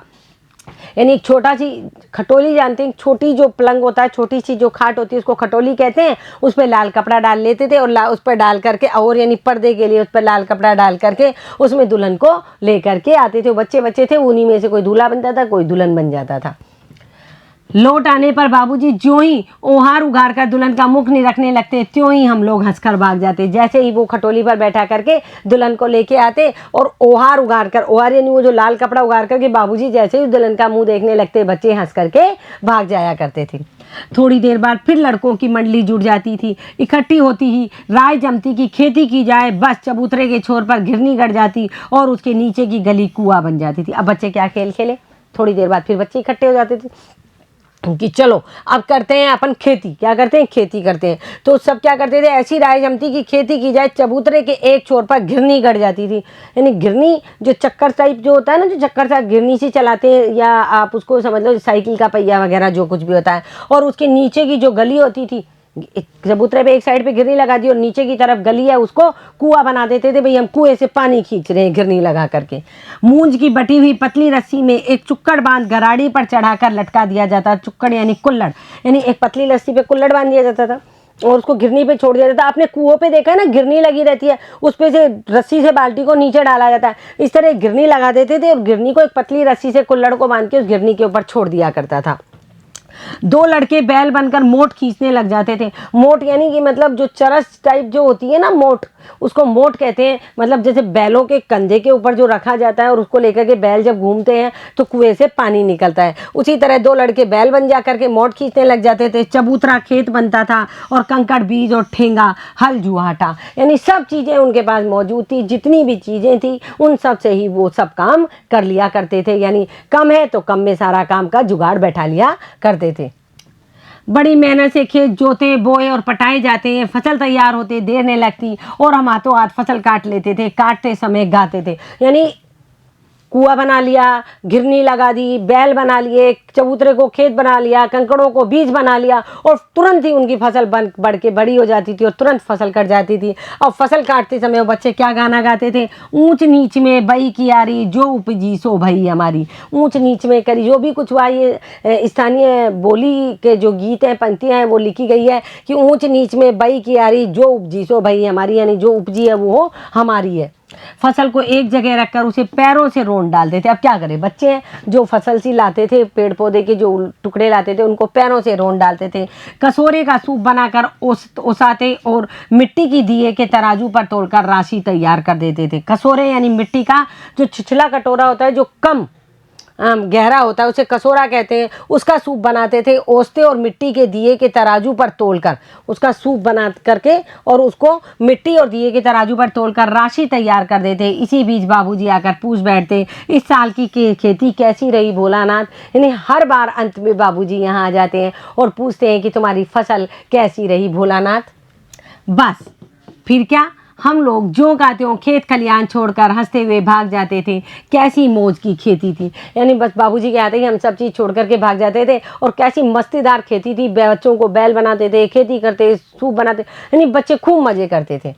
यानी एक छोटा सी खटोली जानते हैं, छोटी जो पलंग होता है, छोटी सी जो खाट होती है उसको खटोली कहते हैं। उस पर लाल कपड़ा डाल लेते थे और उस पर डाल करके, और यानी पर्दे के लिए उस पर लाल कपड़ा डाल करके उसमें दुल्हन को ले करके आते थे। बच्चे थे, उन्हीं में से कोई दूल्हा बन जाता, कोई दुल्हन बन जाता था। लौट आने पर बाबूजी ज्यों ही ओहार उगार कर दुल्हन का मुख नहीं रखने लगते, त्यों ही हम लोग हंसकर भाग जाते। जैसे ही वो खटोली पर बैठा करके दुल्हन को लेके आते और ओहार उगार कर, ओहार यानी वो जो लाल कपड़ा उगार करके बाबूजी जैसे ही दुल्हन का मुंह देखने लगते, बच्चे हंस करके भाग जाया करते थे। थोड़ी देर बाद फिर लड़कों की मंडली जुट जाती थी। इकट्ठी होती ही राय जमती की खेती की जाए। बस चबूतरे के छोर पर घिरनी गड़ जाती और उसके नीचे की गली कुआं बन जाती थी। अब बच्चे क्या खेल खेले, थोड़ी देर बाद फिर बच्चे इकट्ठे हो जाते थे कि चलो अब करते हैं अपन खेती। क्या करते हैं, खेती करते हैं। तो सब क्या करते थे, ऐसी राय जमती कि खेती की जाए। चबूतरे के एक छोर पर घिरनी गड़ जाती थी, यानी घिरनी जो चक्कर टाइप जो होता है ना, जो चक्कर सा घिरनी से चलाते हैं, या आप उसको समझ लो साइकिल का पहिया वगैरह जो कुछ भी होता है। और उसके नीचे की जो गली होती थी, चबूतरे पे एक साइड पे घिरनी लगा दी और नीचे की तरफ गली है, उसको कुआं बना देते थे। भाई हम कुएं से पानी खींच रहे हैं घिरनी लगा करके। मूंज की बटी हुई पतली रस्सी में एक चुक्कड़ बांध गराड़ी पर चढ़ाकर लटका दिया जाता। चुक्कड़ यानी कुल्लड़, यानी एक पतली रस्सी पे कुल्लड़ बांध दिया जाता था और उसको घिरनी पे छोड़ दिया जाता था। आपने कुओं पे देखा है ना, घिरनी लगी रहती है, उस पे से रस्सी से बाल्टी को नीचे डाला जाता है। इस तरह घिरनी लगा देते थे और घिरनी को एक पतली रस्सी से कुल्लड़ को बांध के उस घिरनी के ऊपर छोड़ दिया करता था। दो लड़के बैल बनकर मोट खींचने लग जाते थे। मोट यानी कि मतलब जो चरस टाइप जो होती है ना, मोट, उसको मोट कहते हैं। मतलब जैसे बैलों के कंधे के ऊपर जो रखा जाता है और उसको लेकर के बैल जब घूमते हैं तो कुएं से पानी निकलता है। उसी तरह दो लड़के बैल बन जा करके मोट खींचने लग जाते थे। चबूतरा खेत बनता था और कंकड़ बीज और ठेंगा हल जुहाटा, यानी सब चीज़ें उनके पास मौजूद थी। जितनी भी चीज़ें थी उन सब से ही वो सब काम कर लिया करते थे। यानी कम है तो कम में सारा काम का जुगाड़ बैठा लिया करते थे। बड़ी मेहनत से खेत जोते बोए और पटाए जाते हैं। फसल तैयार होते देर नहीं लगती और हम हाथों हाथ फसल काट लेते थे। काटते समय गाते थे, यानी कुआं बना लिया, घिरनी लगा दी, बैल बना लिए, चबूतरे को खेत बना लिया, कंकड़ों को बीज बना लिया और तुरंत ही उनकी फसल बढ़ के बड़ी हो जाती थी और तुरंत फसल कट जाती थी। और फसल काटते समय वो बच्चे क्या गाना गाते थे, ऊंच नीच में बई कियारी जो उपजी सो भई हमारी। ऊंच नीच में करी, जो भी कुछ हुआ, ये स्थानीय बोली के जो गीत हैं, पंक्तियां हैं, वो लिखी गई है कि ऊंच नीच में बई कियारी जो उपजी सो भई हमारी, यानी जो उपजी है वो हमारी है। फसल को एक जगह रखकर उसे पैरों से रोंद डालते थे। अब क्या करें, बच्चे हैं, जो फसल सी लाते थे, पेड़ पौधे के जो टुकड़े लाते थे उनको पैरों से रोंद डालते थे। कसोरे का सूप बनाकर ओसाते और मिट्टी की दिए के तराजू पर तोलकर राशि तैयार कर देते थे। कसोरे यानी मिट्टी का जो छिछला कटोरा होता है, जो कम गहरा होता है, उसे कसोरा कहते हैं। उसका सूप बनाते थे, ओसते और मिट्टी के दिए के तराजू पर तोलकर उसका सूप बना करके और उसको मिट्टी और दिए के तराजू पर तोलकर राशि तैयार कर देते। इसी बीच बाबूजी आकर पूछ बैठते, इस साल की खेती कैसी रही भोलानाथ। यानी हर बार अंत में बाबूजी यहाँ आ जाते हैं और पूछते हैं कि तुम्हारी फसल कैसी रही भोलानाथ। बस फिर क्या, हम लोग ज्यों का त्यों खेत खलियान छोड़कर हंसते हुए भाग जाते थे। कैसी मौज की खेती थी, यानी बस बाबूजी के आते ही हम सब चीज़ छोड़ करके भाग जाते थे। और कैसी मस्तीदार खेती थी, बच्चों को बैल बनाते थे, खेती करते, सूप बनाते, यानी बच्चे खूब मज़े करते थे।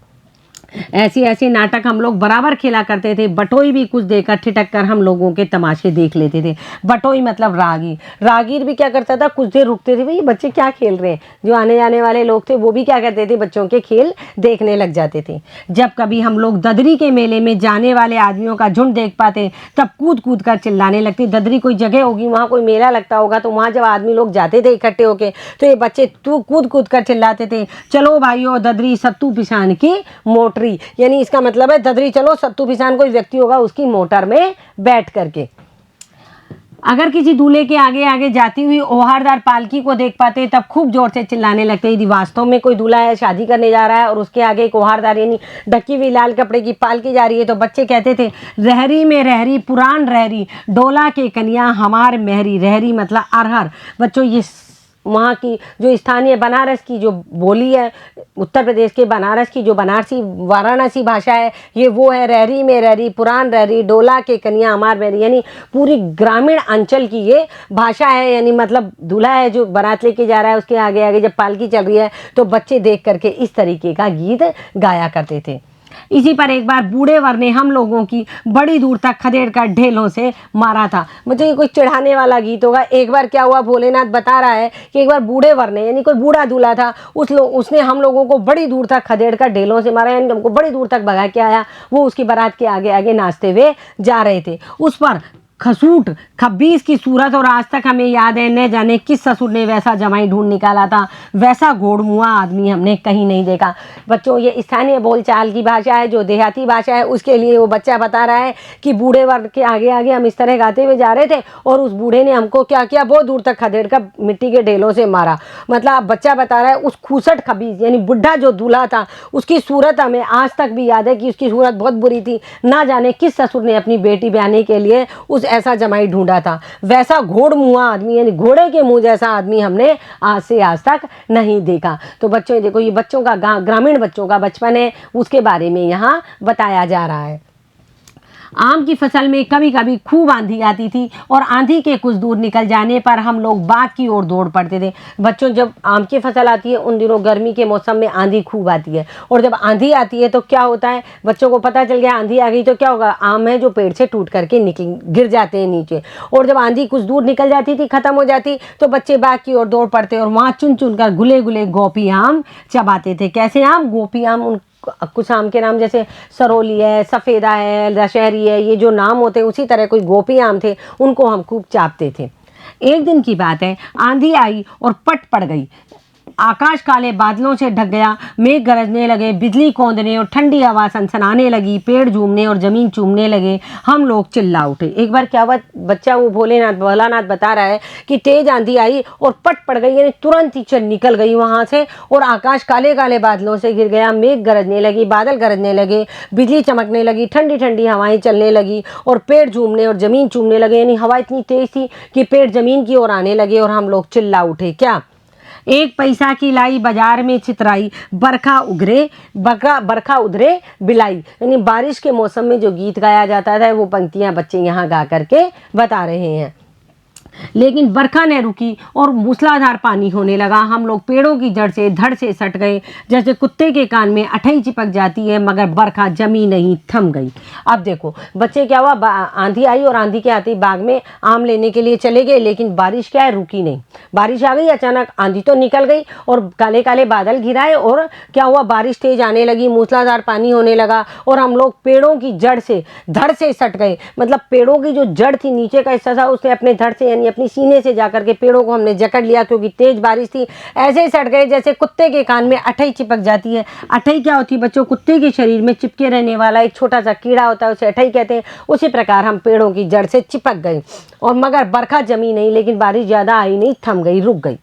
ऐसे ऐसे नाटक हम लोग बराबर खेला करते थे। बटोई भी कुछ देकर ठिठक कर हम लोगों के तमाशे देख लेते थे। बटोई मतलब रागीर। रागीर भी क्या करता था, कुछ देर रुकते थे, भाई बच्चे क्या खेल रहे हैं। जो आने जाने वाले लोग थे वो भी क्या करते थे, बच्चों के खेल देखने लग जाते थे। जब कभी हम लोग ददरी के मेले में जाने वाले आदमियों का झुंड देख पाते, तब कूद कूद कर चिल्लाने लगते। ददरी कोई जगह होगी, वहाँ कोई मेला लगता होगा, तो वहाँ जब आदमी लोग जाते थे इकट्ठे होके, तो ये बच्चे कूद कूद कर चिल्लाते थे, चलो भाइयों ददरी सत्तू पिसान की मोटरी। यानी इसका मतलब है ददरी चलो, सत्तू पिसान कोई व्यक्ति होगा उसकी मोटर में बैठ करके। अगर किसी दूल्हे के आगे आगे जाती हुई ओहारदार पालकी को देख पाते, तब खूब जोर से चिल्लाने लगते। यदि वास्तव में कोई दूल्हा है, शादी करने जा रहा है और उसके आगे एक ओहारदार यानी ढकी हुई लाल कपड़े की पालकी जा रही है, तो बच्चे कहते थे, रहरी में रहरी पुरान रहरी, डोला के कन्या हमार महरी। रहरी मतलब अरहर। बच्चों ये वहाँ की जो स्थानीय बनारस की जो बोली है, उत्तर प्रदेश के बनारस की जो बनारसी वाराणसी भाषा है, ये वो है, रहरी में रहरी पुरान रहरी, डोला के कन्या हमार महरी। यानी पूरी ग्रामीण अंचल की ये भाषा है। यानी मतलब दूल्हा है जो बारात लेके जा रहा है, उसके आगे आगे जब पालकी चल रही है तो बच्चे देख करके इस तरीके का गीत गाया करते थे। इसी पर एक बार बूढ़े वर ने हम लोगों की बड़ी दूर तक खदेड़ कर ढेलों से मारा था। मुझे ये कोई चिढ़ाने वाला गीत होगा। एक बार क्या हुआ, भोलेनाथ बता रहा है कि एक बार बूढ़े वर ने, यानी कोई बूढ़ा दूल्हा था, उसने हम लोगों को बड़ी दूर तक खदेड़ कर ढेलों से मारा, यानी हमको बड़ी दूर तक भगा के आया। वो उसकी बारात के आगे आगे नाचते हुए जा रहे थे। उस पर खसूट खब्बीस की सूरत, और आज तक हमें याद है, न जाने किस ससुर ने वैसा जमाई ढूंढ निकाला था। वैसा घोड़मुआ आदमी हमने कहीं नहीं देखा। बच्चों ये स्थानीय बोलचाल की भाषा है, जो देहाती भाषा है, उसके लिए वो बच्चा बता रहा है कि बूढ़े वर्ग के आगे आगे हम इस तरह गाते हुए जा रहे थे और उस बूढ़े ने हमको क्या किया, बहुत दूर तक खदेड़ कर मिट्टी के ढेलों से मारा। मतलब बच्चा बता रहा है उस खूसट खबीज यानी बुढ़ा जो दूल्हा था, उसकी सूरत हमें आज तक भी याद है कि उसकी सूरत बहुत बुरी थी। ना जाने किस ससुर ने अपनी बेटी ब्याहने के लिए उस ऐसा जमाई ढूंढा था। वैसा घोड़ मुआ आदमी यानी घोड़े के मुंह जैसा आदमी हमने आज से आज तक नहीं देखा। तो बच्चों देखो, ये बच्चों का ग्रामीण बच्चों का बचपन है, उसके बारे में यहाँ बताया जा रहा है। आम की फसल में कभी कभी खूब आंधी आती थी और आंधी के कुछ दूर निकल जाने पर हम लोग बाग की ओर दौड़ पड़ते थे। बच्चों जब आम की फसल आती है, उन दिनों गर्मी के मौसम में आंधी खूब आती है, और जब आंधी आती है तो क्या होता है, बच्चों को पता चल गया आंधी आ गई तो क्या होगा, आम है जो पेड़ से टूट करके गिर जाते हैं नीचे। और जब आंधी कुछ दूर निकल जाती थी, खत्म हो जाती, तो बच्चे बाग की ओर दौड़ पड़ते और वहाँ चुन चुन कर गुले गुले गोपी आम चबाते थे। कैसे आम, गोपी आम। कुछ आम के नाम जैसे सरोली है, सफ़ेदा है, दशहरी है, ये जो नाम होते हैं, उसी तरह कोई गोपी आम थे, उनको हम खूब चापते थे। एक दिन की बात है, आंधी आई और पट पड़ गई। आकाश काले बादलों से ढक गया, मेघ गरजने लगे, बिजली कौंदने और ठंडी हवा सनसनाने लगी, पेड़ झूमने और जमीन चूमने लगे। हम लोग चिल्ला उठे। एक बार क्या हुआ, बच्चा वो भोलानाथ बता रहा है कि तेज आंधी आई और पट पड़ गई, यानी तुरंत ही चल निकल गई वहाँ से, और आकाश काले काले बादलों से घिर गया, मेघ गरजने लगी, बादल गरजने लगे, बिजली चमकने लगी, ठंडी ठंडी हवाएं चलने लगी और पेड़ झूमने और जमीन चूमने लगे। यानी हवा इतनी तेज थी कि पेड़ जमीन की ओर आने लगे और हम लोग चिल्ला उठे। क्या एक पैसा की लाई बाजार में छितराई, बरखा उधरे बिलाई। यानी बारिश के मौसम में जो गीत गाया जाता था वो पंक्तियां बच्चे यहाँ गा करके बता रहे हैं। लेकिन बरखा न रुकी और मूसलाधार पानी होने लगा। हम लोग पेड़ों की जड़ से धड़ से सट गए, जैसे कुत्ते के कान में अठई चिपक जाती है, मगर बरखा जमी नहीं, थम गई। अब देखो बच्चे, क्या हुआ, आंधी आई और आंधी के आते ही बाग में आम लेने के लिए चले गए, लेकिन बारिश क्या है, रुकी नहीं। बारिश आ गई अचानक, आंधी तो निकल गई और काले काले बादल घिराए और क्या हुआ, बारिश तेज आने लगी, मूसलाधार पानी होने लगा और हम लोग पेड़ों की जड़ से धड़ से सट गए। मतलब पेड़ों की जो जड़ थी, नीचे का हिस्सा था, उसने अपने धड़ से यानी अपनी सीने से जाकर के पेड़ों को हमने जकड़ लिया, क्योंकि तेज बारिश थी। ऐसे ही सट गए जैसे कुत्ते के कान में अठई चिपक जाती है। अठई क्या होती है बच्चों? कुत्ते के शरीर में चिपके रहने वाला एक छोटा सा कीड़ा होता है, उसे अठई कहते हैं। उसी प्रकार हम पेड़ों की जड़ से चिपक गए और मगर बरखा जमी नहीं, लेकिन बारिश ज़्यादा आई नहीं, थम गई, रुक गई।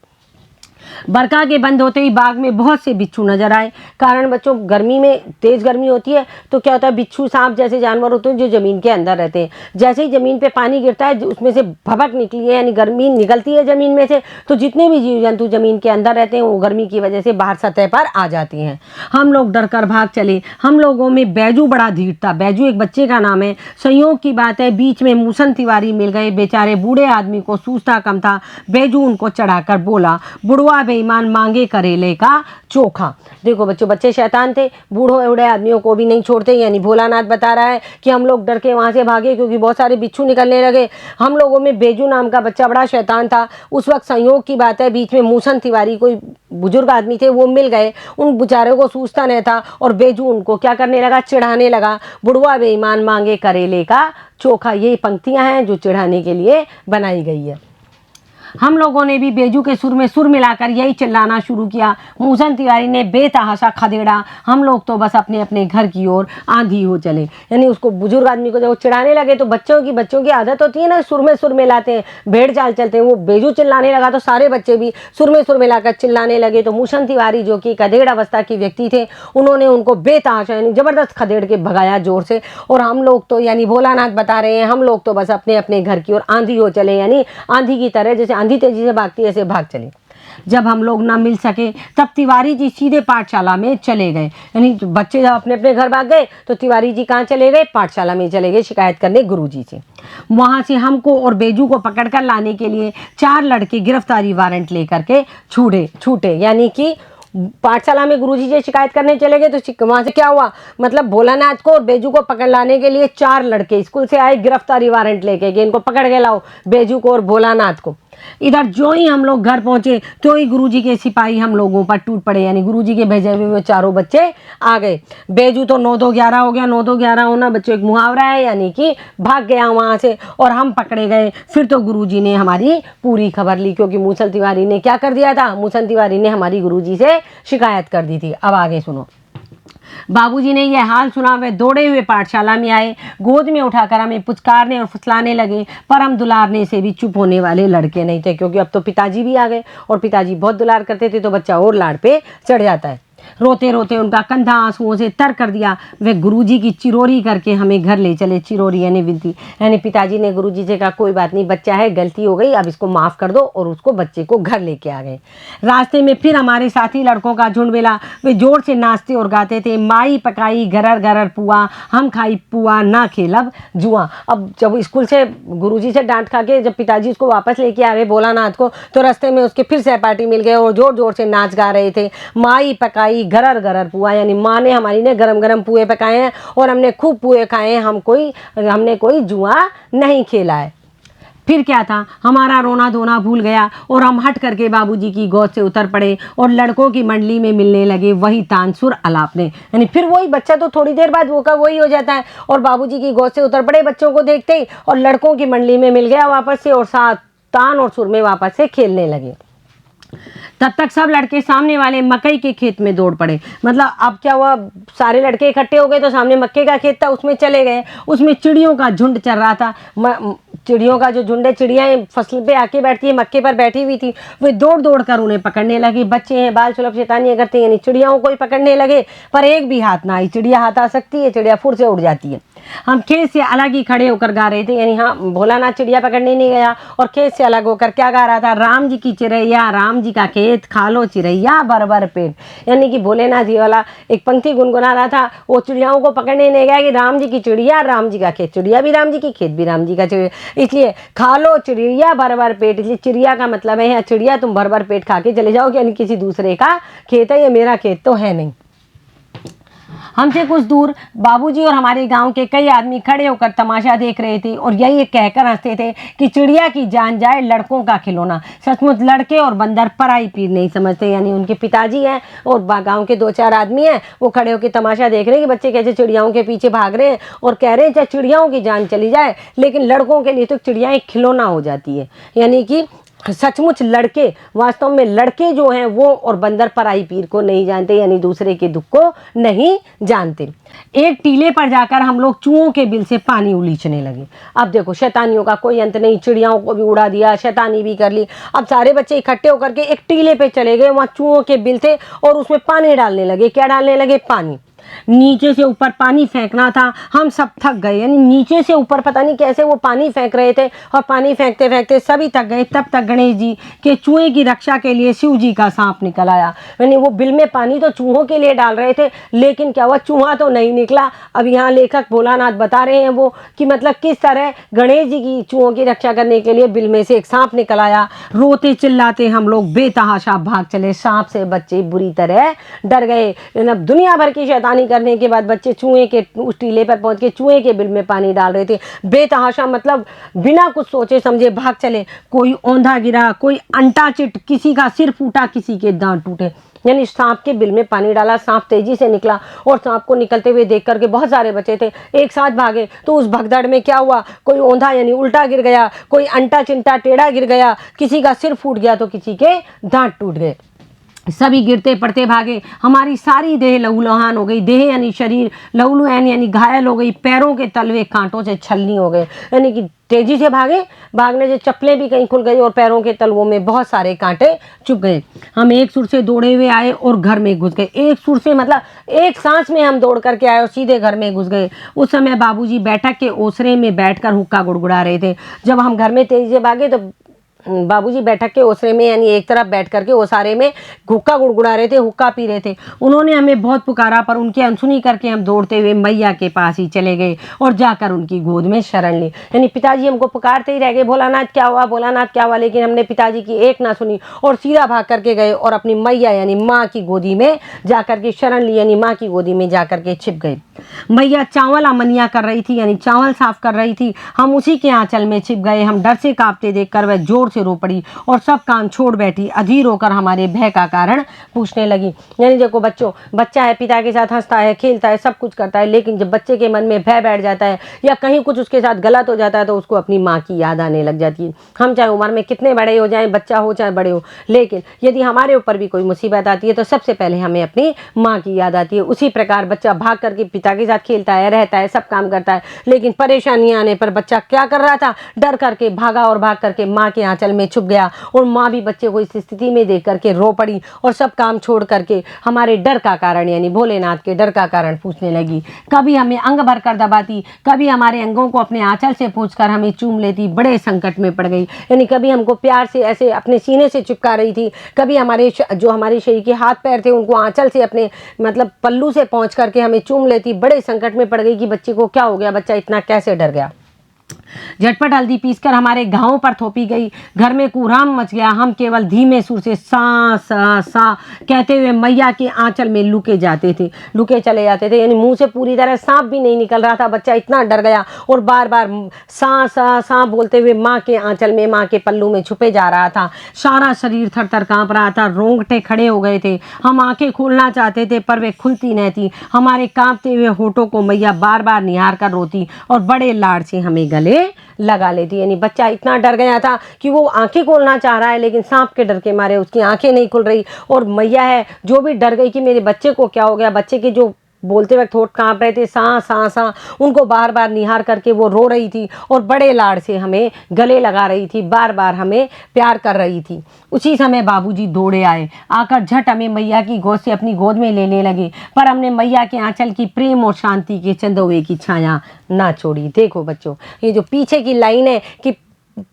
बरखा के बंद होते ही बाग में बहुत से बिच्छू नजर आए। कारण बच्चों, गर्मी में तेज गर्मी होती है तो क्या होता है, बिच्छू सांप जैसे जानवर होते हैं जो जमीन के अंदर रहते हैं। जैसे ही जमीन पे पानी गिरता है, उसमें से भभक निकली है, यानी गर्मी निकलती है जमीन में से, तो जितने भी जीव जंतु जमीन के अंदर रहते हैं वो गर्मी की वजह से बाहर सतह पर आ जाती हैं। हम लोग डर कर भाग चले। हम लोगों में बैजू बड़ा धीर था। बैजू एक बच्चे का नाम है। संयोग की बात है, बीच में मूसन तिवारी मिल गए। बेचारे बूढ़े आदमी को सूझता कम था। बैजू उनको चढ़ाकर बोला, बुढ़वा बेईमान मांगे करेले का चोखा। देखो बच्चों, बच्चे शैतान थे, बूढ़े आदमियों को भी नहीं छोड़ते। यानी भोलानाथ बता रहा है कि हम लोग डर के वहाँ से भागे क्योंकि बहुत सारे बिच्छू निकलने लगे। हम लोगों में बेजू नाम का बच्चा बड़ा शैतान था। उस वक्त संयोग की बात है, बीच में मूसन तिवारी कोई बुजुर्ग आदमी थे, वो मिल गए। उन बेचारों को सूझता नहीं था और बेजू उनको क्या करने लगा, चिढ़ाने लगा। बुढ़वा बेईमान मांगे करेले का चोखा, ये पंक्तियां हैं जो चिढ़ाने के लिए बनाई गई है। हम लोगों ने भी बेजू के सुर में सुर मिलाकर यही चिल्लाना शुरू किया। मूसन तिवारी ने बेतहाशा खदेड़ा। हम लोग तो बस अपने अपने घर की ओर आंधी हो चले। यानी उसको, बुजुर्ग आदमी को जब वो चिढ़ाने लगे तो बच्चों की आदत होती है ना, सुर में सुर मिलाते हैं, भेड़ चाल चलते हैं। वो बेजू चिल्लाने लगा तो सारे बच्चे भी सुर में सुर मिलाकर चिल्लाने लगे। तो मूसन तिवारी जो कि अधेड़ अवस्था की व्यक्ति थे, उन्होंने उनको बेतहाशा यानी जबरदस्त खदेड़ के भगाया जोर से। और हम लोग तो, यानी भोलानाथ बता रहे हैं, हम लोग तो बस अपने अपने घर की ओर आंधी हो चले। यानी आंधी की तरह, जैसे आंधी तेजी से भागती है ऐसे भाग चले। जब हम लोग ना मिल सके तब तिवारी जी सीधे पाठशाला में चले गए। यानी बच्चे जब अपने अपने घर भाग गए तो तिवारी जी कहाँ चले गए? पाठशाला में चले गए शिकायत करने गुरुजी से। वहां से हमको और बेजू को पकड़कर लाने के लिए 4 लड़के गिरफ्तारी वारंट लेकर के छूटे। यानी कि पाठशाला में गुरुजी से शिकायत करने चले गए तो वहां से क्या हुआ, मतलब भोलानाथ को और बेजू को पकड़ लाने के लिए 4 लड़के स्कूल से आए, गिरफ्तारी वारंट लेके गए, इनको पकड़ के लाओ, बेजू को और भोलानाथ को। इधर जो ही हम लोग घर पहुंचे तो ही गुरुजी के सिपाही हम लोगों पर टूट पड़े। यानी गुरुजी के भेजे हुए 4 बच्चे आ गए। बेजू तो 9-2-11 हो गया। 9-2-11 होना बच्चों एक मुहावरा है, यानी कि भाग गया वहां से और हम पकड़े गए। फिर तो गुरुजी ने हमारी पूरी खबर ली, क्योंकि मूसन तिवारी ने क्या कर दिया था, मूसन तिवारी ने हमारी गुरुजी से शिकायत कर दी थी। अब आगे सुनो। बाबूजी ने यह हाल सुना, वे दौड़े हुए पाठशाला में आए, गोद में उठाकर हमें पुचकारने और फुसलाने लगे। पर हम दुलारने से भी चुप होने वाले लड़के नहीं थे, क्योंकि अब तो पिताजी भी आ गए और पिताजी बहुत दुलार करते थे, तो बच्चा और लाड़ पे चढ़ जाता है। रोते रोते उनका कंधा आंसुओं से तर कर दिया। वे गुरुजी की चिरोरी करके हमें घर ले चले। चिरोरी यानी विनती। यानी पिताजी ने गुरुजी से कहा, कोई बात नहीं, बच्चा है, गलती हो गई, अब इसको माफ़ कर दो, और उसको बच्चे को घर लेके आ गए। रास्ते में फिर हमारे साथी लड़कों का झुंड मिला। वे जोर से नाचते और गाते थे, माई पकाई गरर गरर पुआ, हम खाई पुआ ना खेलब जुआ। अब जब स्कूल से गुरुजी से डांट खा के जब पिताजी उसको वापस लेके आ गए भोलानाथ को, तो रास्ते में उसके फिर सहपाठी मिल गए और जोर जोर से नाच गा रहे थे। माई पकाई गरर गरर पुआ, यानी माँ ने हमारी ने गरम गरम पुए पकाए हैं और हमने खूब पुए खाए हैं, हमने कोई जुआ नहीं खेला है। फिर क्या था, हमारा रोना धोना भूल गया और हम हट करके बाबूजी की गोद से उतर पड़े और लड़कों की मंडली में मिलने लगे वही तानसुर अलापने। यानी फिर वही बच्चा तो थोड़ी देर बाद वो का वही हो जाता है, और बाबूजी की गोद से उतर पड़े बच्चों को देखते ही, और लड़कों की मंडली में मिल गया वापस से, और साथ तान और सुर में वापस से खेलने लगे। तब तक सब लड़के सामने वाले मकई के खेत में दौड़ पड़े। मतलब अब क्या हुआ, सारे लड़के इकट्ठे हो गए तो सामने मक्के का खेत था, उसमें चले गए। उसमें चिड़ियों का झुंड चल रहा था। चिड़ियों का जो झुंड है, चिड़ियाँ फसल पे आके बैठती है, मक्के पर बैठी हुई थी, वे दौड़ दौड़ कर उन्हें पकड़ने लगी। बच्चे हैं, बाल सुलभ शैतानियाँ करते हैं, यानी चिड़ियाओं को ही पकड़ने लगे, पर एक भी हाथ ना आई। चिड़िया हाथ आ सकती है, चिड़िया फुर से उड़ जाती है। हम खेत से अलग ही खड़े होकर गा रहे थे, यानी हाँ, भोलानाथ चिड़िया पकड़ने नहीं गया और खेत से अलग होकर क्या गा रहा था, राम जी की चिड़ैया, राम जी का खेत, खा लो चिड़ैया भर भर पेट। यानी कि भोलेनाथ जी वाला एक पंक्ति गुनगुना रहा था। वो चिड़ियाओं को पकड़ने नहीं गया कि राम जी की चिड़िया, राम जी का खेत, चिड़िया भी राम जी की, खेत भी राम जी का, चिड़िया इसलिए खा लो चिड़िया भर भर पेट। इसलिए चिड़िया का मतलब है चिड़िया तुम भर भर पेट खा के चले जाओ, यानी किसी दूसरे का खेत है, ये मेरा खेत तो है नहीं। हमसे कुछ दूर बाबूजी और हमारे गांव के कई आदमी खड़े होकर तमाशा देख रहे थे और यही कहकर हंसते थे कि चिड़िया की जान जाए लड़कों का खिलौना। सचमुच लड़के और बंदर पराई पीर नहीं समझते। यानी उनके पिताजी हैं और गांव के 2-4 आदमी हैं, वो खड़े होकर तमाशा देख रहे हैं कि बच्चे कैसे चिड़ियाओं के पीछे भाग रहे हैं और कह रहे हैं चाहे चिड़ियाओं की जान चली जाए, लेकिन लड़कों के लिए तो चिड़िया एक खिलौना हो जाती है। यानी कि सचमुच लड़के, वास्तव में लड़के जो हैं वो और बंदर पराई पीर को नहीं जानते, यानी दूसरे के दुख को नहीं जानते। एक टीले पर जाकर हम लोग चूहों के बिल से पानी उलीचने लगे। अब देखो शैतानियों का कोई अंत नहीं, चिड़ियाओं को भी उड़ा दिया, शैतानी भी कर ली। अब सारे बच्चे इकट्ठे होकर के एक टीले पे चले गए, वहाँ चूहों के बिल थे और उसमें पानी डालने लगे। क्या डालने लगे? पानी। नीचे से ऊपर पानी फेंकना था, हम सब थक गए। यानी नीचे से ऊपर पता नहीं कैसे वो पानी फेंक रहे थे और पानी फेंकते फेंकते सभी थक गए। तब तक गणेश जी के चूहे की रक्षा के लिए शिव जी का सांप निकल आया। यानी वो बिल में पानी तो चूहों के लिए डाल रहे थे, लेकिन क्या हुआ, चूहा तो नहीं निकला। अब यहाँ लेखक भोलानाथ बता रहे हैं वो कि मतलब किस तरह गणेश जी की चूहों की रक्षा करने के लिए बिल में से एक सांप निकल आया। रोते चिल्लाते हम लोग बेतहाशा भाग चले। सांप से बच्चे बुरी तरह डर गए। दुनिया भर की शैतानी करने के बाद बच्चे चूहे के उस टीले पर पहुंच के चूहे के बिल में पानी डाल रहे थे। बेतहाशा मतलब बिना कुछ सोचे समझे भाग चले। कोई औंधा गिरा, कोई अंटा चिट, किसी का सिर फूटा, किसी के दांत टूटे। यानी सांप के बिल में पानी डाला, सांप तेजी से निकला और सांप को निकलते हुए देख करके बहुत सारे बच्चे थे, एक साथ भागे। तो उस भगदड़ में क्या हुआ, कोई औंधा यानी उल्टा गिर गया, कोई अंटा चिंटा टेढ़ा गिर गया, किसी का सिर फूट गया तो किसी के दांत टूट गए। सभी गिरते पड़ते भागे। हमारी सारी देह लहूलुहान हो गई। देह यानी शरीर, लहूलुहान यानी घायल हो गई। पैरों के तलवे कांटों से छलनी हो गए। यानी कि तेजी से भागे, भागने से चप्पलें भी कहीं खुल गई और पैरों के तलवों में बहुत सारे कांटे चुभ गए। हम एक सुर से दौड़े हुए आए और घर में घुस गए। एक सुर से मतलब एक सांस में हम दौड़ करके आए और सीधे घर में घुस गए। उस समय बाबूजी बैठक के ओसरे में बैठकर हुक्का गुड़गुड़ा रहे थे। जब हम घर में तेजी से भागे तो बाबूजी बैठक के ओसरे में यानी एक तरफ बैठ करके ओसारे में हुक्का गुड़गुड़ा रहे थे, हुक्का पी रहे थे। उन्होंने हमें बहुत पुकारा, पर उनकी अनसुनी करके हम दौड़ते हुए मैया के पास ही चले गए और जाकर उनकी गोद में शरण ली। यानी पिताजी हमको पुकारते ही रह गए, भोलानाथ क्या हुआ, भोलानाथ क्या हुआ, लेकिन हमने पिताजी की एक ना सुनी और सीधा भाग करके गए और अपनी मैया यानी माँ की गोदी में जाकर के शरण ली, यानी माँ की गोदी में जाकर के छिप गए। मैया चावल अमनिया कर रही थी, यानी चावल साफ कर रही थी। हम उसी के आंचल में छिप गए। हम डर से कांपते देखकर वह जोर से रो पड़ी और सब काम छोड़ बैठी। अधीर होकर हमारे भय का कारण पूछने लगी। यानी देखो बच्चों, बच्चा है, पिता के साथ हंसता है, खेलता है, सब कुछ करता है, लेकिन जब बच्चे के मन में भय बैठ जाता है या कहीं कुछ उसके साथ गलत हो जाता है तो उसको अपनी माँ की याद आने लग जाती है। हम चाहे उम्र में कितने बड़े हो जाएं, बच्चा हो चाहे बड़े हो, लेकिन यदि हमारे ऊपर भी कोई मुसीबत आती है तो सबसे पहले हमें अपनी माँ की याद आती है। उसी प्रकार बच्चा भाग करके पिता के साथ खेलता है, रहता है, सब काम करता है, लेकिन परेशानियां आने पर बच्चा क्या कर रहा था, डर करके भागा और भाग करके माँ के आंचल में छुप गया। और माँ भी बच्चे को इस स्थिति में देख करके रो पड़ी और सब काम छोड़ करके हमारे डर का कारण यानी भोलेनाथ के डर का कारण पूछने लगी। कभी हमें अंग भर कर दबाती, कभी हमारे अंगों को अपने आंचल से पूछकर हमें चूम लेती। बड़े संकट में पड़ गई। यानी कभी हमको प्यार से ऐसे अपने सीने से चिपका रही थी, कभी हमारे जो हमारे शरीर के हाथ पैर थे उनको आंचल से अपने मतलब पल्लू से पहुंच करके हमें चूम लेती। बड़े संकट में पड़ गई कि बच्चे को क्या हो गया, बच्चा इतना कैसे डर गया। झटपट हल्दी पीसकर हमारे घावों पर थोपी गई। घर में कुहराम मच गया। हम केवल धीमे सुर से सा सा सा कहते हुए मैया के आंचल में लुके जाते थे, लुके चले जाते थे। यानी मुंह से पूरी तरह सांप भी नहीं निकल रहा था। बच्चा इतना डर गया और बार बार सा सा सा बोलते हुए माँ के आंचल में, माँ के पल्लू में छुपे जा रहा था। सारा शरीर थर थर कांप रहा था, रोंगटे खड़े हो गए थे। हम आंखें खोलना चाहते थे पर वे खुलती नहीं थी। हमारे कांपते हुए होठों को मैया बार बार निहार कर रोती और बड़े लाड़ से हमें गले लगा लेती। यानी बच्चा इतना डर गया था कि वो आंखें खोलना चाह रहा है, लेकिन सांप के डर के मारे उसकी आंखें नहीं खुल रही। और मैया है जो भी डर गई कि मेरे बच्चे को क्या हो गया, बच्चे के जो बोलते वक्त होठ कांप रहे थे, सा सा सा, उनको बार बार निहार करके वो रो रही थी और बड़े लाड़ से हमें गले लगा रही थी, बार बार हमें प्यार कर रही थी। उसी समय बाबूजी दौड़े आए, आकर झट हमें मैया की गोद से अपनी गोद में लेने लगे, पर हमने मैया के आंचल की प्रेम और शांति के चंदोवे की छाया ना छोड़ी। देखो बच्चों, ये जो पीछे की लाइन है कि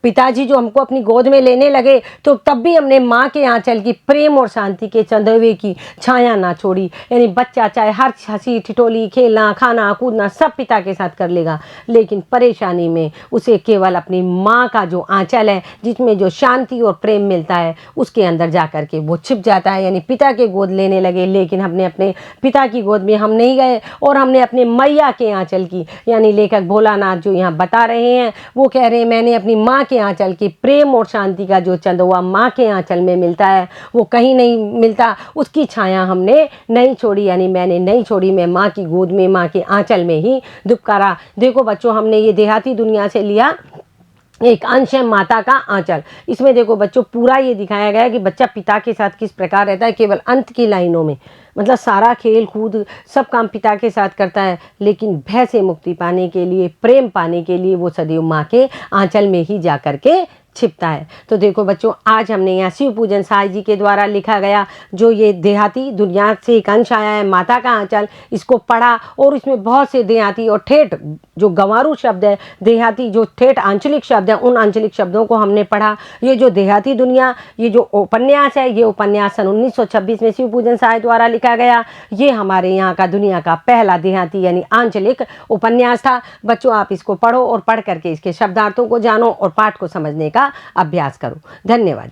पिताजी जो हमको अपनी गोद में लेने लगे तो तब भी हमने माँ के आंचल की प्रेम और शांति के चंदोवे की छाया ना छोड़ी। यानी बच्चा चाहे हर हंसी ठिठोली, खेलना, खाना, कूदना सब पिता के साथ कर लेगा, लेकिन परेशानी में उसे केवल अपनी माँ का जो आंचल है, जिसमें जो शांति और प्रेम मिलता है, उसके अंदर जा कर के वो छिप जाता है। यानी पिता के गोद लेने लगे, लेकिन हमने अपने पिता की गोद में हम नहीं गए और हमने अपने मैया के आंचल की, यानी लेखक भोलानाथ जो यहाँ बता रहे हैं, वो कह रहे हैं मैंने अपनी माँ के आंचल की प्रेम और शांति का जो चंदोवा माँ के आंचल में मिलता है वो कहीं नहीं मिलता, उसकी छाया हमने नहीं छोड़ी। यानी मैंने नहीं छोड़ी, मैं माँ की गोद में, माँ के आंचल में ही दुबकारा। देखो बच्चों, हमने ये देहाती दुनिया से लिया एक अंश है माता का आंचल। इसमें देखो बच्चों, पूरा ये दिखाया गया है कि बच्चा पिता के साथ किस प्रकार रहता है, केवल अंत की लाइनों में, मतलब सारा खेल कूद सब काम पिता के साथ करता है, लेकिन भय से मुक्ति पाने के लिए, प्रेम पाने के लिए वो सदैव माँ के आंचल में ही जा कर के छिपता है। तो देखो बच्चों, आज हमने यहाँ शिव पूजन साय जी के द्वारा लिखा गया जो ये देहाती दुनिया से एक अंश आया है माता का आंचल, इसको पढ़ा और इसमें बहुत से देहाती और ठेठ जो गंवारू शब्द है, देहाती जो ठेठ आंचलिक शब्द है, उन आंचलिक शब्दों को हमने पढ़ा। ये जो देहाती दुनिया, ये जो उपन्यास है, ये उपन्यास सन 1926 में शिव पूजन साय द्वारा लिखा गया। ये हमारे यहाँ का दुनिया का पहला देहाती यानी आंचलिक उपन्यास था। बच्चों, आप इसको पढ़ो और पढ़ करके इसके शब्दार्थों को जानो और पाठ को समझने का अभ्यास करो। धन्यवाद।